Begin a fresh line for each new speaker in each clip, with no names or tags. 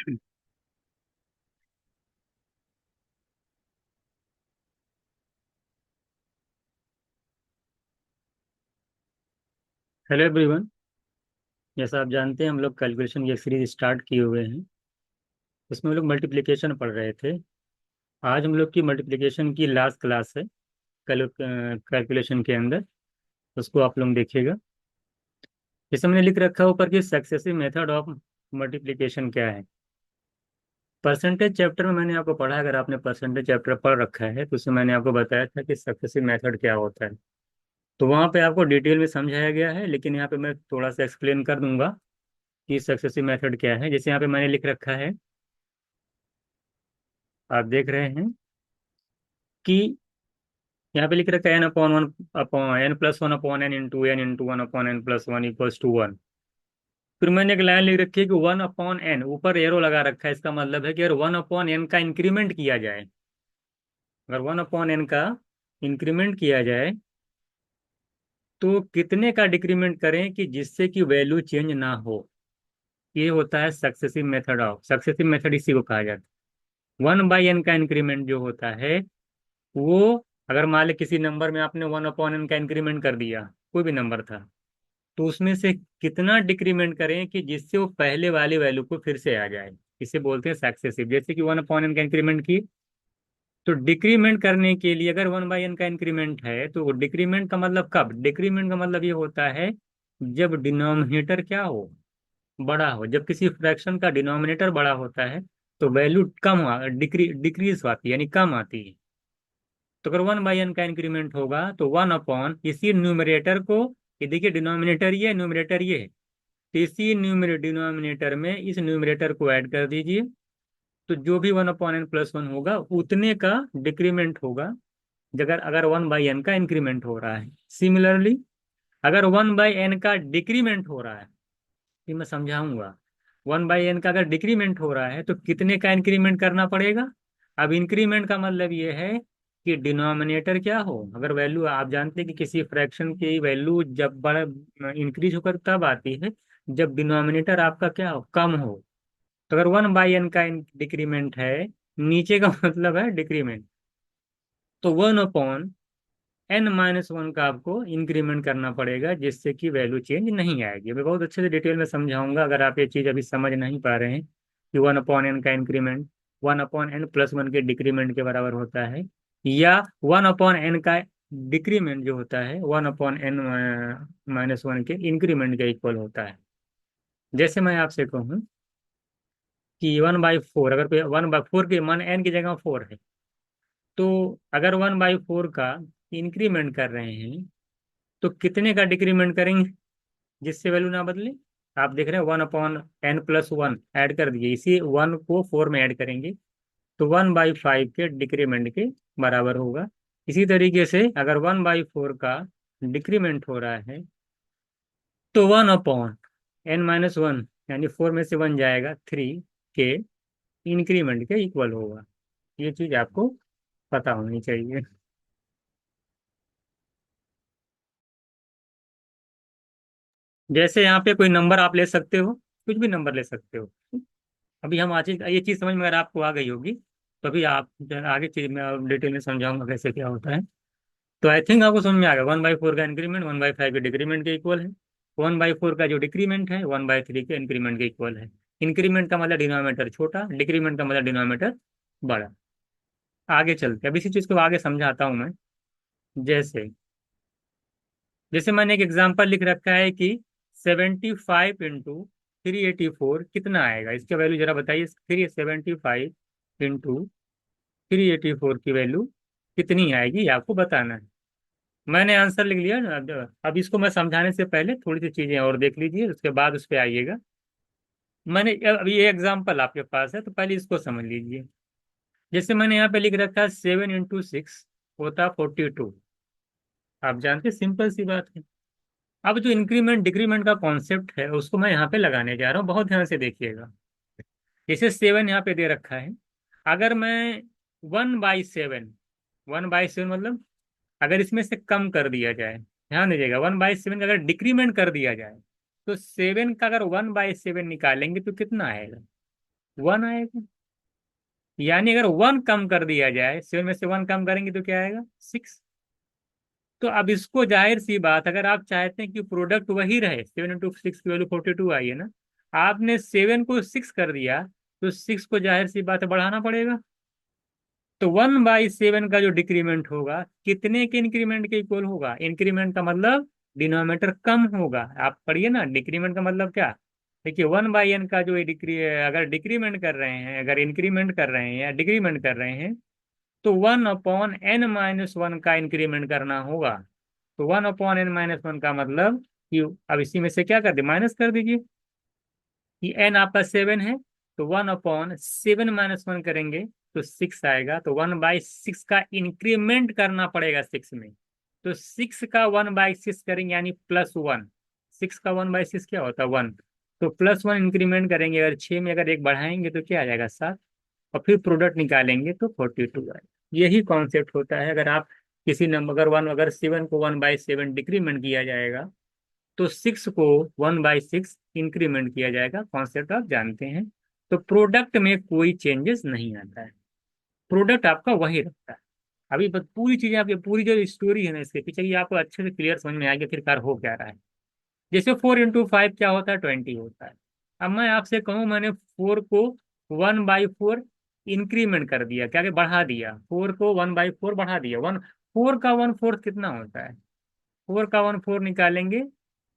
Hello everyone. जैसा आप जानते हैं हम लोग कैलकुलेशन की एक सीरीज स्टार्ट किए हुए हैं। उसमें हम लोग मल्टीप्लिकेशन पढ़ रहे थे। आज हम लोग की मल्टीप्लिकेशन की लास्ट क्लास है कैलकुलेशन के अंदर। उसको आप लोग देखिएगा। जैसे मैंने लिख रखा है ऊपर की सक्सेसिव मेथड ऑफ मल्टीप्लिकेशन क्या है। परसेंटेज चैप्टर में मैंने आपको पढ़ा, अगर आपने परसेंटेज चैप्टर पढ़ रखा है तो उसमें मैंने आपको बताया था कि सक्सेसिव मेथड क्या होता है। तो वहाँ पे आपको डिटेल में समझाया गया है, लेकिन यहाँ पे मैं थोड़ा सा एक्सप्लेन कर दूंगा कि सक्सेसिव मेथड क्या है। जैसे यहाँ पे मैंने लिख रखा है, आप देख रहे हैं कि यहाँ पे लिख रखा है n/1 upon n+1 upon n/n/1 फिर मैंने एक लाइन लिख रखी है कि 1/n, ऊपर एरो लगा रखा है। इसका मतलब है कि अगर 1/n का इंक्रीमेंट किया जाए, अगर 1/n का इंक्रीमेंट किया जाए तो कितने का डिक्रीमेंट करें कि जिससे कि वैल्यू चेंज ना हो। ये होता है successive method of, successive method इसी को कहा जाता है। 1/n का इंक्रीमेंट जो होता है वो, अगर मान ले किसी नंबर में आपने 1/n का इंक्रीमेंट कर दिया, कोई भी नंबर था, तो उसमें से कितना डिक्रीमेंट करें कि जिससे वो पहले वाली वैल्यू को फिर से आ जाए। इसे बोलते हैं सक्सेसिव। जैसे कि 1/n का इंक्रीमेंट की, तो डिक्रीमेंट करने के लिए अगर 1/n का इंक्रीमेंट है तो डिक्रीमेंट का मतलब कब, डिक्रीमेंट का मतलब ये होता है जब डिनोमिनेटर क्या हो, बड़ा हो। जब किसी फ्रैक्शन का डिनोमिनेटर बड़ा होता है तो वैल्यू कम डिक्रीज आती है, यानी कम आती है। तो अगर 1/n का इंक्रीमेंट होगा तो 1/, इसी न्यूमरेटर को, ये देखिए डिनोमिनेटर ये, न्यूमरेटर ये है, तो इसी डिनोमिनेटर में इस न्यूमरेटर को ऐड कर दीजिए। तो जो भी 1/n+1 होगा उतने का डिक्रीमेंट होगा, अगर अगर 1/n का इंक्रीमेंट हो रहा है। सिमिलरली अगर 1/n का डिक्रीमेंट हो रहा है, ये मैं समझाऊंगा। 1/n का अगर डिक्रीमेंट हो रहा है तो कितने का इंक्रीमेंट करना पड़ेगा। अब इंक्रीमेंट का मतलब ये है कि डिनोमिनेटर क्या हो। अगर वैल्यू, आप जानते हैं कि किसी फ्रैक्शन की वैल्यू जब बड़ा इंक्रीज होकर तब आती है जब डिनोमिनेटर आपका क्या हो, कम हो। तो अगर 1/n का डिक्रीमेंट है, नीचे का मतलब है डिक्रीमेंट, तो 1/n-1 का आपको इंक्रीमेंट करना पड़ेगा जिससे कि वैल्यू चेंज नहीं आएगी। मैं बहुत अच्छे से डिटेल में समझाऊंगा, अगर आप ये चीज़ अभी समझ नहीं पा रहे हैं कि 1/n का इंक्रीमेंट 1/n+1 के डिक्रीमेंट के बराबर होता है, या 1/n का डिक्रीमेंट जो होता है 1/n-1 के इंक्रीमेंट के इक्वल होता है। जैसे मैं आपसे कहूँ कि 1/4, अगर कोई 1/4 के मान n की जगह 4 है, तो अगर 1/4 का इंक्रीमेंट कर रहे हैं तो कितने का डिक्रीमेंट करेंगे जिससे वैल्यू ना बदले। आप देख रहे हैं 1/n+1 ऐड कर दिए, इसी 1 को 4 में ऐड करेंगे तो 1/5 के डिक्रीमेंट के बराबर होगा। इसी तरीके से अगर 1/4 का डिक्रीमेंट हो रहा है तो 1/n-1, यानी 4 में से 1 जाएगा, 3 के इंक्रीमेंट के इक्वल होगा। ये चीज आपको पता होनी चाहिए। जैसे यहाँ पे कोई नंबर आप ले सकते हो, कुछ भी नंबर ले सकते हो। अभी हम आज ये चीज समझ में अगर आपको आ गई होगी तो अभी आप आगे चीज में डिटेल में समझाऊंगा कैसे क्या होता है। तो आई थिंक आपको समझ में आ गया, 1/4 का इंक्रीमेंट 1/5 के डिक्रीमेंट के इक्वल है। 1/4 का जो डिक्रीमेंट है 1/3 के इंक्रीमेंट के इक्वल है। इंक्रीमेंट का मतलब डिनोमिनेटर छोटा, डिक्रीमेंट का मतलब डिनोमिनेटर बड़ा। आगे चलते अब इसी चीज को आगे समझाता हूँ मैं। जैसे जैसे मैंने एक एग्जांपल लिख रखा है कि 75 × 384 कितना आएगा, इसका वैल्यू जरा बताइए। 375 × 384 की वैल्यू कितनी आएगी, ये आपको बताना है। मैंने आंसर लिख लिया ना। अब इसको मैं समझाने से पहले थोड़ी सी चीजें और देख लीजिए, उसके बाद उस पर आइएगा। मैंने अभी ये एग्जांपल आपके पास है तो पहले इसको समझ लीजिए। जैसे मैंने यहाँ पे लिख रखा है 7 × 6 होता 42। आप जानते, सिंपल सी बात है। अब जो इंक्रीमेंट डिक्रीमेंट का कॉन्सेप्ट है उसको मैं यहाँ पे लगाने जा रहा हूँ, बहुत ध्यान से देखिएगा। जैसे 7 यहाँ पे दे रखा है, अगर मैं 1/7, 1/7 मतलब अगर इसमें से कम कर दिया जाए, ध्यान दीजिएगा, 1/7 अगर डिक्रीमेंट कर दिया जाए तो 7 का अगर 1/7 निकालेंगे तो कितना आएगा। वन आएगा। यानी अगर वन कम कर दिया जाए, सेवन में से वन कम करेंगे तो क्या आएगा, सिक्स। तो अब इसको जाहिर सी बात, अगर आप चाहते हैं कि प्रोडक्ट वही रहे, 7 × 6 की वैल्यू 42 आई है ना, आपने 7 को 6 कर दिया, तो 6 को जाहिर सी बात है बढ़ाना पड़ेगा। तो 1/7 का जो डिक्रीमेंट होगा, कितने के इंक्रीमेंट के इक्वल होगा? इंक्रीमेंट का मतलब डिनोमिनेटर कम होगा। आप पढ़िए ना, डिक्रीमेंट का मतलब क्या। देखिए 1/n का जो अगर डिक्रीमेंट कर रहे हैं, अगर इंक्रीमेंट कर रहे हैं या डिक्रीमेंट कर रहे हैं, तो 1/n-1 का इंक्रीमेंट करना होगा। तो 1/n-1 का मतलब कि अब इसी में से क्या कर दे, माइनस कर दीजिए। कि n आपका 7 है, तो 1/7 - 1 करेंगे तो 6 आएगा। तो 1/6 का इंक्रीमेंट करना पड़ेगा 6 में। तो 6 का 1/6 करेंगे यानी +1। 6 का 1/6 क्या होता है, 1। तो +1 इंक्रीमेंट करेंगे, अगर 6 में अगर एक बढ़ाएंगे तो क्या आ जाएगा, 7। और फिर प्रोडक्ट निकालेंगे तो 42 आएगा। यही कॉन्सेप्ट होता है। अगर आप किसी नंबर, अगर 7 को 1/7 डिक्रीमेंट किया जाएगा, तो 6 को 1/6 इंक्रीमेंट किया जाएगा। कॉन्सेप्ट आप जानते हैं। तो प्रोडक्ट में कोई चेंजेस नहीं आता है, प्रोडक्ट आपका वही रहता है। अभी बस पूरी चीजें, आपकी पूरी जो स्टोरी है ना इसके पीछे, ये आपको अच्छे से क्लियर समझ में आएगी आखिरकार हो क्या रहा है। जैसे 4 × 5 क्या होता है, 20 होता है। अब मैं आपसे कहूँ, मैंने 4 को 1/4 इंक्रीमेंट कर दिया, क्या कि बढ़ा दिया, 4 को 1/4 बढ़ा दिया। 4 का 1/4 कितना होता है, 4 का 1/4 निकालेंगे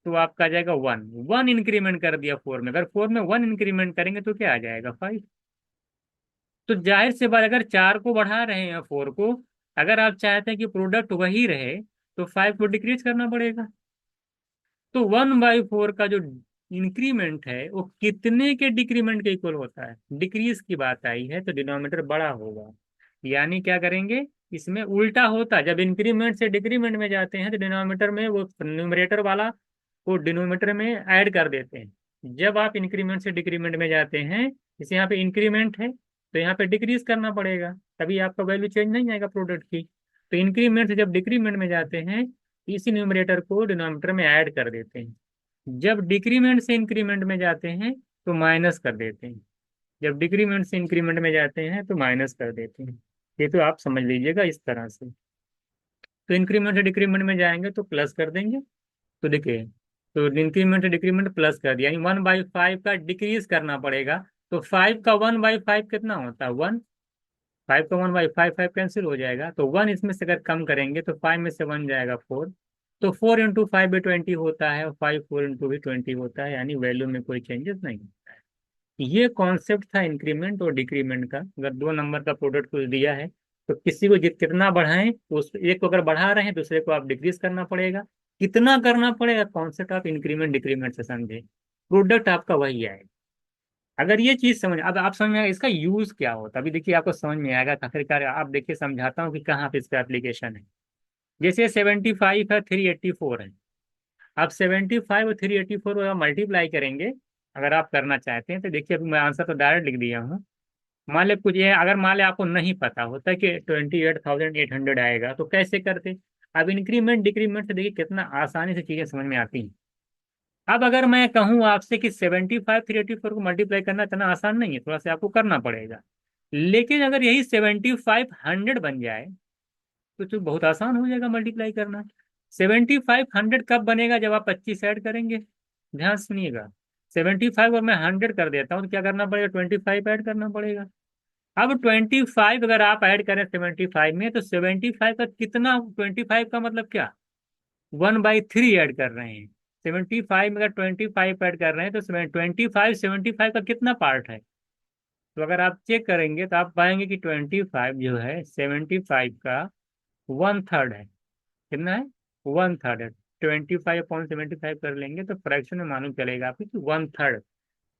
तो आपका आ जाएगा 1। 1 इंक्रीमेंट कर दिया 4 में, अगर 4 में 1 इंक्रीमेंट करेंगे तो क्या आ जाएगा, 5। तो जाहिर सी बात, अगर 4 को बढ़ा रहे हैं 4 को, अगर आप चाहते हैं कि प्रोडक्ट वही रहे, तो 5 को डिक्रीज करना पड़ेगा। तो 1/4 का जो इंक्रीमेंट है वो कितने के डिक्रीमेंट के इक्वल होता है, डिक्रीज की बात आई है तो डिनोमिनेटर बड़ा होगा। यानी क्या करेंगे, इसमें उल्टा होता है। जब इंक्रीमेंट से डिक्रीमेंट में जाते हैं तो डिनोमिनेटर में वो न्यूमरेटर वाला को डिनोमिनेटर में ऐड कर देते हैं। जब आप इंक्रीमेंट से डिक्रीमेंट में जाते हैं, जैसे यहाँ पे इंक्रीमेंट है तो यहाँ पे डिक्रीज करना पड़ेगा, तभी आपका वैल्यू चेंज नहीं आएगा प्रोडक्ट की। तो इंक्रीमेंट से जब डिक्रीमेंट में जाते हैं, इसी न्यूमरेटर को डिनोमिनेटर में ऐड कर देते हैं। जब डिक्रीमेंट से इंक्रीमेंट में जाते हैं तो माइनस कर देते हैं। जब डिक्रीमेंट से इंक्रीमेंट में जाते हैं तो माइनस कर देते हैं। ये तो आप समझ लीजिएगा इस तरह से। तो इंक्रीमेंट से डिक्रीमेंट में जाएंगे तो प्लस कर देंगे। तो देखिए, तो इंक्रीमेंट से डिक्रीमेंट प्लस कर दिया, यानी 1/5 का डिक्रीज करना पड़ेगा। तो 5 का 1/5 कितना होता है, 1। 5 का 1/5, 5 कैंसिल हो जाएगा, तो 1 इसमें से अगर कम करेंगे तो 5 में से 1 जाएगा 4। तो 4 × 5 भी 20 होता है, और 5 4 × भी 20 होता है, यानी वैल्यू में कोई चेंजेस नहीं होता है। ये कॉन्सेप्ट था इंक्रीमेंट और डिक्रीमेंट का। अगर दो नंबर का प्रोडक्ट कुछ दिया है, तो किसी को कितना बढ़ाएं, तो उस एक को अगर बढ़ा रहे हैं, दूसरे को आप डिक्रीज करना पड़ेगा। कितना करना पड़ेगा, कॉन्सेप्ट आप इंक्रीमेंट डिक्रीमेंट से समझे, प्रोडक्ट आपका वही आएगा। अगर ये चीज समझ, अब आप समझ में आएगा इसका यूज क्या होता है। अभी देखिए आपको समझ में आएगा आखिरकार। आप देखिए, समझाता हूँ कि कहाँ पे इसका एप्लीकेशन है। जैसे 75 है, 384 है। आप 75 और 384 मल्टीप्लाई करेंगे, अगर आप करना चाहते हैं तो देखिए, अभी मैं आंसर तो डायरेक्ट लिख दिया हूँ। मान ले कुछ ये, अगर मान ले आपको नहीं पता होता कि 28,800 आएगा तो कैसे करते। अब इंक्रीमेंट डिक्रीमेंट से देखिए कितना आसानी से चीजें समझ में आती हैं। अब अगर मैं कहूँ आपसे कि 75 384 को मल्टीप्लाई करना इतना आसान नहीं है, थोड़ा सा आपको करना पड़ेगा। लेकिन अगर यही 7500 बन जाए तो बहुत आसान हो जाएगा मल्टीप्लाई करना। 7500 कब बनेगा, जब आप 25 ऐड करेंगे। ध्यान सुनिएगा, 75 और मैं 100 कर देता हूँ तो क्या करना पड़ेगा, 25 ऐड करना पड़ेगा। अब 25 अगर आप ऐड करें 75 में, तो 75 का कितना, 25 का मतलब क्या, 1/3 ऐड कर रहे हैं। 75 में अगर 25 ऐड कर रहे हैं तो 25 75 का कितना पार्ट है। तो अगर आप चेक करेंगे तो आप पाएंगे कि 25 जो है 75 का 1/3 है। कितना है, 1/3 है। 25/75 कर लेंगे तो फ्रैक्शन में मालूम चलेगा आपको कि 1/3।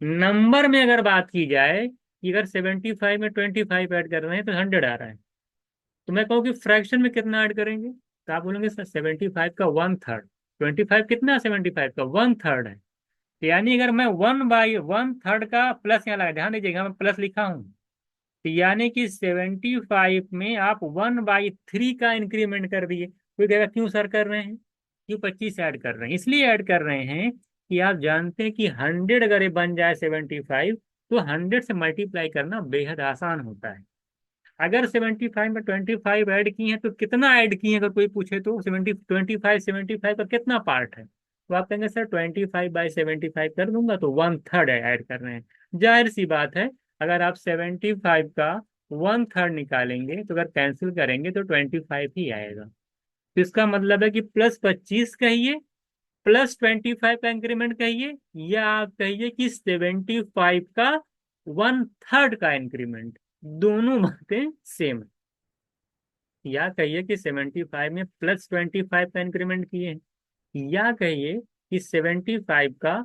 नंबर में अगर बात की जाए कि अगर 75 में 25 ऐड कर रहे हैं तो 100 आ रहा है, तो मैं कहूँ कि फ्रैक्शन में कितना ऐड करेंगे, तो आप बोलेंगे सर 75 का 1/3। 25 कितना है, 75 का 1/3 है। तो यानी अगर मैं 1/1/3 का प्लस यहाँ लगा, ध्यान दीजिएगा मैं प्लस लिखा हूँ। तो यानी कि 75 में आप 1/3 का इंक्रीमेंट कर दिए। कोई कहेगा क्यों सर कर रहे हैं, क्यों 25 ऐड कर रहे हैं, इसलिए ऐड कर रहे हैं कि आप जानते हैं कि 100 अगर ये बन जाए 75, तो 100 से मल्टीप्लाई करना बेहद आसान होता है। अगर 75 में 25 ऐड की हैं तो कितना ऐड की हैं, अगर कोई पूछे तो 75 का कितना पार्ट है, तो आप कहेंगे सर 25/75 कर दूंगा, तो 1/3 ऐड कर रहे हैं। जाहिर सी बात है, अगर आप 75 का 1/3 निकालेंगे तो अगर कैंसिल करेंगे तो 25 ही आएगा। तो इसका मतलब है कि +25 कहिए, +25 का इंक्रीमेंट कहिए, या आप कहिए कि 75 का 1/3 का इंक्रीमेंट, दोनों बातें सेम है। या कहिए कि 75 में +25 का इंक्रीमेंट किए हैं, या कहिए कि 75 का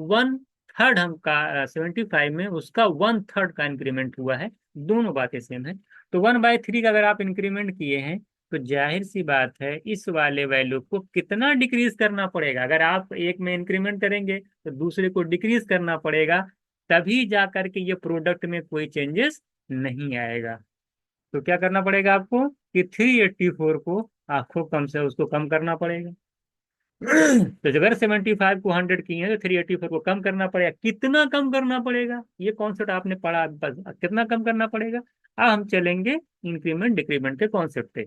1/3 हम का 75 में उसका 1/3 का इंक्रीमेंट हुआ है, दोनों बातें सेम है। तो 1/3 का अगर आप इंक्रीमेंट किए हैं, तो जाहिर सी बात है इस वाले वैल्यू को कितना डिक्रीज करना पड़ेगा, अगर आप एक में इंक्रीमेंट करेंगे तो दूसरे को डिक्रीज करना पड़ेगा, तभी जा करके ये प्रोडक्ट में कोई चेंजेस नहीं आएगा। तो क्या करना पड़ेगा आपको कि 384 को आपको कम से उसको कम करना पड़ेगा। तो अगर 75 को 100 की है तो 384 को कम करना पड़ेगा। कितना कम करना पड़ेगा, ये कॉन्सेप्ट आपने पढ़ा, बस कितना कम करना पड़ेगा। अब हम चलेंगे इंक्रीमेंट डिक्रीमेंट के कॉन्सेप्ट पे।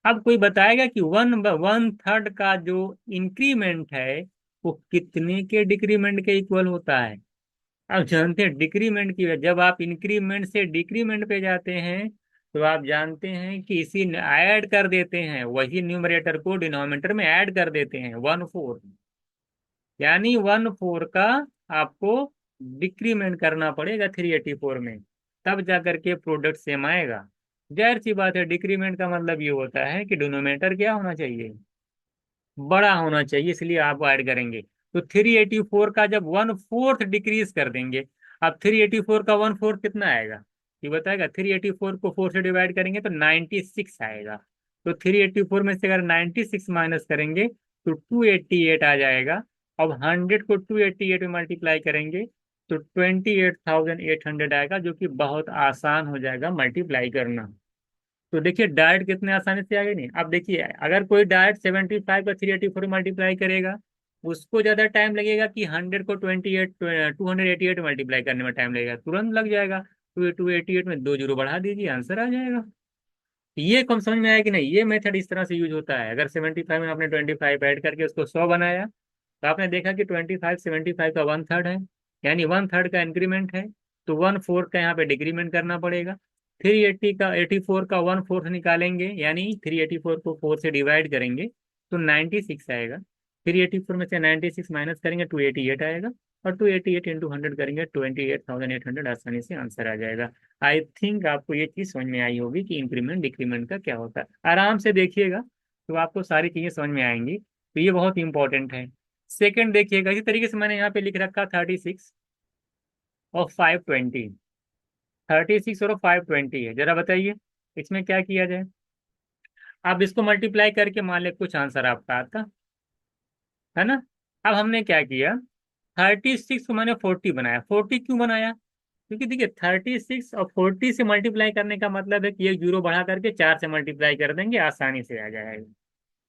अब कोई बताएगा कि 1/3 का जो इंक्रीमेंट है वो कितने के डिक्रीमेंट के इक्वल होता है। आप जानते हैं डिक्रीमेंट की, जब आप इंक्रीमेंट से डिक्रीमेंट पे जाते हैं तो आप जानते हैं कि इसी ऐड कर देते हैं, वही न्यूमरेटर को डिनोमिनेटर में ऐड कर देते हैं 1/4, यानी 1/4 का आपको डिक्रीमेंट करना पड़ेगा 384 में, तब जाकर के प्रोडक्ट सेम आएगा। जाहिर सी बात है, डिक्रीमेंट का मतलब ये होता है कि डिनोमिनेटर क्या होना चाहिए, बड़ा होना चाहिए, इसलिए आप ऐड करेंगे। तो 384 का जब 1/4 डिक्रीज कर देंगे, अब 384 का 1/4 कितना आएगा, ये बताएगा। 384 को 4 से डिवाइड करेंगे तो 96 आएगा। तो 384 में से अगर 96 माइनस करेंगे तो 288 आ जाएगा। अब 100 को 288 में मल्टीप्लाई करेंगे तो 28,800 आएगा, जो कि बहुत आसान हो जाएगा मल्टीप्लाई करना। तो देखिए डायरेक्ट कितने आसानी से आ गए नहीं। अब देखिए अगर कोई डायरेक्ट 75 का 384 मल्टीप्लाई करेगा, उसको ज्यादा टाइम लगेगा कि 100 को 288 मल्टीप्लाई करने में टाइम लगेगा, तुरंत लग जाएगा। 288 में 2 जीरो बढ़ा दीजिए, आंसर आ जाएगा। ये कम समझ में आया कि नहीं, ये मेथड इस तरह से यूज होता है। अगर 75 में आपने 25 ऐड करके उसको 100 बनाया, तो आपने देखा कि 25 75 का 1/3 है, यानी 1/3 का इंक्रीमेंट है, तो 1/4 का यहाँ पे डिक्रीमेंट करना पड़ेगा। 84 का 1/4 निकालेंगे, यानी 384 को 4 से डिवाइड करेंगे तो 96 आएगा। 384 में से 96 माइनस करेंगे 288 आएगा, और 288 इंटू 100 करेंगे 28,800, आसानी से आंसर आ जाएगा। आई थिंक आपको ये चीज समझ में आई होगी कि इंक्रीमेंट डिक्रीमेंट का क्या होता है। आराम से देखिएगा तो आपको सारी चीजें समझ में आएंगी, तो ये बहुत इंपॉर्टेंट है। सेकंड देखिएगा, इसी तरीके से मैंने यहाँ पे लिख रखा 36 और 520। 36 और 520 है, जरा बताइए इसमें क्या किया जाए। आप इसको मल्टीप्लाई करके मान ले कुछ आंसर आपका आता है ना। अब हमने क्या किया, 36 को मैंने 40 बनाया। 40 क्यों बनाया, क्योंकि देखिए 36 और 40 से मल्टीप्लाई करने का मतलब है कि एक जीरो बढ़ा करके 4 से मल्टीप्लाई कर देंगे, आसानी से आ जाएगा।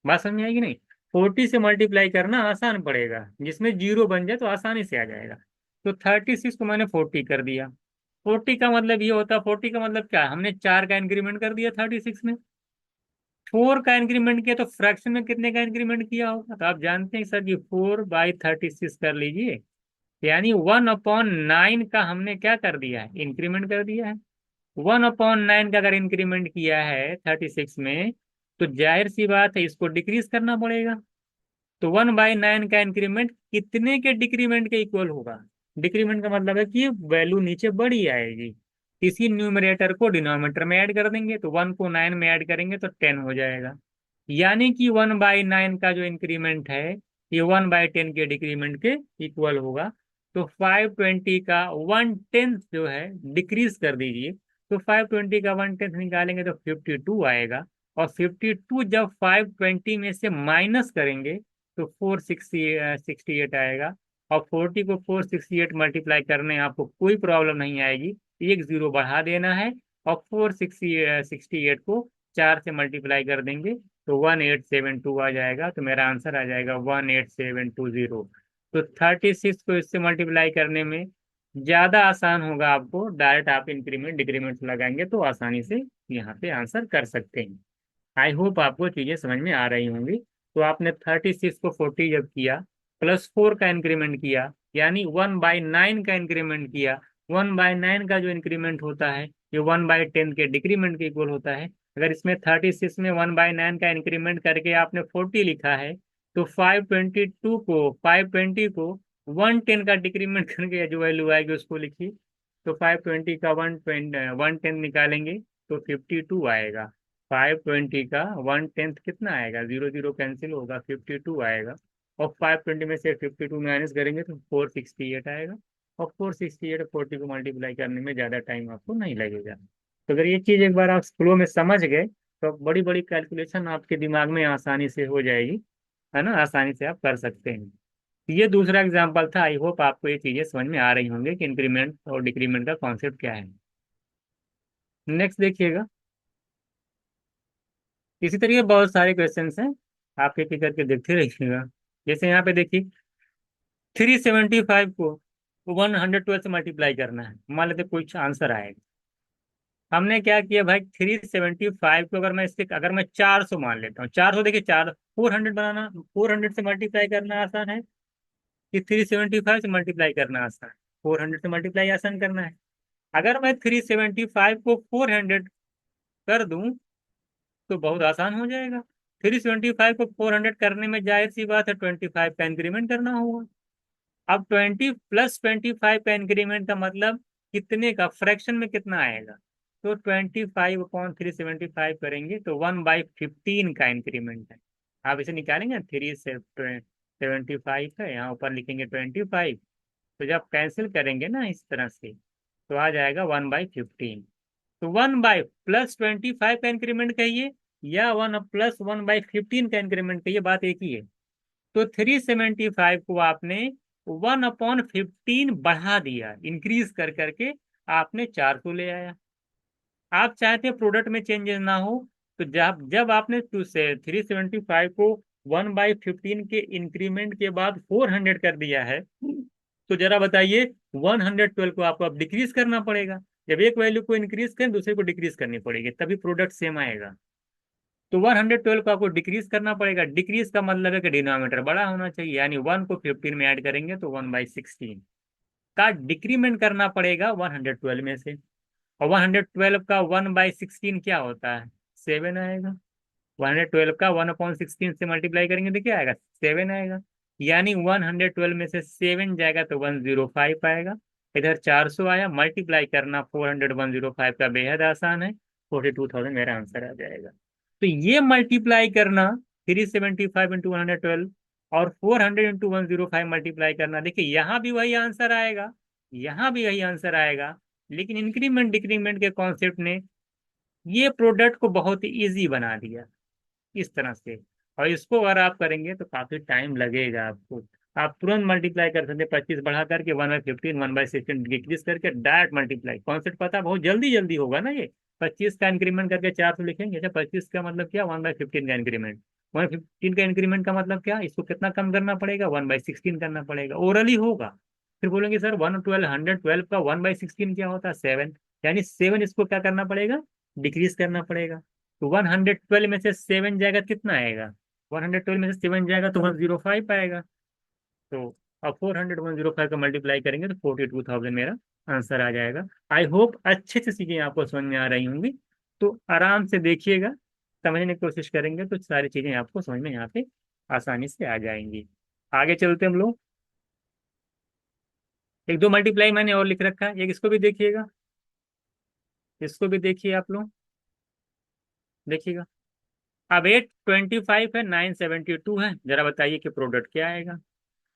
बात समझ में आएगी नहीं। 40 से मल्टीप्लाई करना आसान पड़ेगा, जिसमें जीरो बन जाए तो आसानी से आ जाएगा। तो 36 को मैंने 40 कर दिया। 40 का मतलब ये होता है, 40 का मतलब क्या है, हमने 4 का इंक्रीमेंट कर दिया 36 में। 4 का इंक्रीमेंट किया तो फ्रैक्शन में कितने का इंक्रीमेंट किया होगा, तो आप जानते हैं सर कि 4/36 कर लीजिए, यानी 1/9 का हमने क्या कर दिया है, इंक्रीमेंट कर दिया है। 1/9 का अगर इंक्रीमेंट किया है 36 में, तो जाहिर सी बात है इसको डिक्रीज करना पड़ेगा। तो 1/9 का इंक्रीमेंट कितने के डिक्रीमेंट के इक्वल होगा। डिक्रीमेंट का मतलब है कि वैल्यू नीचे बढ़ी आएगी, इसी न्यूमरेटर को डिनोमिनेटर में ऐड कर देंगे, तो 1 को 9 में ऐड करेंगे तो 10 हो जाएगा। यानी कि 1/9 का जो इंक्रीमेंट है ये 1/10 के डिक्रीमेंट के इक्वल होगा। तो 520 का 1/10 जो है डिक्रीज कर दीजिए, तो 520 का 1/10 निकालेंगे तो 52 आएगा। और 52 जब 520 में से माइनस करेंगे तो 468 आएगा। और 40 को 468 मल्टीप्लाई करने आपको कोई प्रॉब्लम नहीं आएगी, एक जीरो बढ़ा देना है, और 468 को 4 से मल्टीप्लाई कर देंगे तो 1872 आ जाएगा। तो मेरा आंसर आ जाएगा 18720। तो 36 को इससे मल्टीप्लाई करने में ज्यादा आसान होगा आपको, डायरेक्ट आप इंक्रीमेंट डिक्रीमेंट लगाएंगे तो आसानी से यहाँ पे आंसर कर सकते हैं। आई होप आपको चीजें समझ में आ रही होंगी। तो आपने 36 को 40 जब किया, +4 का इंक्रीमेंट किया, यानी 1/9 का इंक्रीमेंट किया। 1/9 का जो इंक्रीमेंट होता है ये 1/10 के डिक्रीमेंट के इक्वल होता है। अगर इसमें 36 में 1/9 का इंक्रीमेंट करके आपने 40 लिखा है, तो 520 को 110 का डिक्रीमेंट करके जो वैल्यू आएगी उसको लिखिए। तो 520 का 110 निकालेंगे तो 52 आएगा। 520 का 1/10 कितना आएगा, 0 0 कैंसिल होगा, 52 आएगा। और 520 में से 52 माइनस करेंगे तो 468 आएगा। और 468 40 को मल्टीप्लाई करने में ज़्यादा टाइम आपको नहीं लगेगा। तो अगर ये चीज़ एक बार आप फ्लो में समझ गए तो बड़ी बड़ी कैलकुलेशन आपके दिमाग में आसानी से हो जाएगी, है ना, आसानी से आप कर सकते हैं। ये दूसरा एग्जाम्पल था। आई होप आपको ये चीज़ें समझ में आ रही होंगी कि इंक्रीमेंट और डिक्रीमेंट का कॉन्सेप्ट क्या है। नेक्स्ट देखिएगा। इसी तरीके बहुत सारे क्वेश्चंस हैं, आप एक एक करके देखते रहिएगा। जैसे यहाँ पे देखिए, 375 को 112 से मल्टीप्लाई करना है, मान लेते कुछ आंसर आएगा। हमने क्या किया भाई, 375 को अगर मैं 400 मान लेता हूँ, 400 देखिए, 400 बनाना, 400 से मल्टीप्लाई करना आसान है कि 375 से मल्टीप्लाई करना आसान है? 400 से मल्टीप्लाई आसान करना है। अगर मैं 375 को 400 कर दूं तो बहुत आसान हो जाएगा। 375 को 400 करने में जाहिर सी बात है 25 का इंक्रीमेंट करना होगा। अब 20 + 25 का इंक्रीमेंट का मतलब कितने का, फ्रैक्शन में कितना आएगा? तो 25/375 करेंगे तो 1/15 का इंक्रीमेंट है। आप इसे निकालेंगे, 375 है, यहाँ ऊपर लिखेंगे 25। तो जब कैंसिल करेंगे ना इस तरह से तो आ जाएगा 1/15। तो 1/+25 का इंक्रीमेंट कहिए या 1+1/15 का इंक्रीमेंट कहिए, बात एक ही है। तो 375 को आपने 1/15 बढ़ा दिया, इंक्रीज कर करके आपने 400 ले आया। आप चाहते हैं प्रोडक्ट में चेंजेस ना हो, तो जब जब आपने 375 को 1/15 के इंक्रीमेंट के बाद 400 कर दिया है, तो जरा बताइए 112 को आपको अब डिक्रीज करना पड़ेगा। जब एक वैल्यू को इंक्रीज करें दूसरे को डिक्रीज करनी पड़ेगी, तभी प्रोडक्ट सेम आएगा। तो 112 को आपको डिक्रीज करना पड़ेगा। डिक्रीज का मतलब है कि डिनोमिनेटर बड़ा होना चाहिए, यानी 1 को 15 में ऐड करेंगे तो 1/16 का डिक्रीमेंट करना पड़ेगा 112 में से। और 112 का 1/16 क्या होता है, 7 आएगा। 112 का 1/16 से मल्टीप्लाई करेंगे तो क्या आएगा, 7 आएगा। यानी 112 में से 7 जाएगा तो 105 आएगा। इधर 400 आया, मल्टीप्लाई करना 400 105 का बेहद आसान है, 42,000 मेरा आंसर आ जाएगा। तो ये मल्टीप्लाई करना 375 × 112 और 400 × 105 मल्टीप्लाई करना, देखिए यहाँ भी वही आंसर आएगा, यहाँ भी वही आंसर आएगा। लेकिन इंक्रीमेंट डिक्रीमेंट के कॉन्सेप्ट ने ये प्रोडक्ट को बहुत ही ईजी बना दिया इस तरह से। और इसको अगर आप करेंगे तो काफी टाइम लगेगा आपको। आप तुरंत मल्टीप्लाई कर सकते हैं, 25 बढ़ा करके 1/15 1/16 डिक्रीज करके डायरेक्ट मल्टीप्लाई, कॉन्सेप्ट पता, बहुत जल्दी जल्दी होगा ना ये। 25 का इंक्रीमेंट करके 400 लिखेंगे, अच्छा 25 का मतलब क्या, 1/15 का इंक्रीमेंट। 1/15 का इंक्रीमेंट का मतलब क्या, इसको कितना कम करना पड़ेगा, 1/16 करना पड़ेगा, ओरली होगा। फिर बोलेंगे सर 112 का 1/16 क्या होता है, 7। यानी 7 इसको क्या करना पड़ेगा, डिक्रीज करना पड़ेगा। तो 112 में से 7 जाएगा कितना आएगा, 112 में से 7 जाएगा तो 105 आएगा। तो अब 400 105 का मल्टीप्लाई करेंगे तो 42,000 मेरा आंसर आ जाएगा। आई होप अच्छे से चीजें आपको समझ में आ रही होंगी। तो आराम से देखिएगा, समझने की कोशिश करेंगे तो सारी चीजें आपको समझ में यहाँ पे आसानी से आ जाएंगी। आगे चलते हम लोग। एक दो मल्टीप्लाई मैंने और लिख रखा है, एक इसको भी देखिएगा, इसको भी देखिए आप लोग, देखिएगा। अब 825 है, 972 है, जरा बताइए कि प्रोडक्ट क्या आएगा।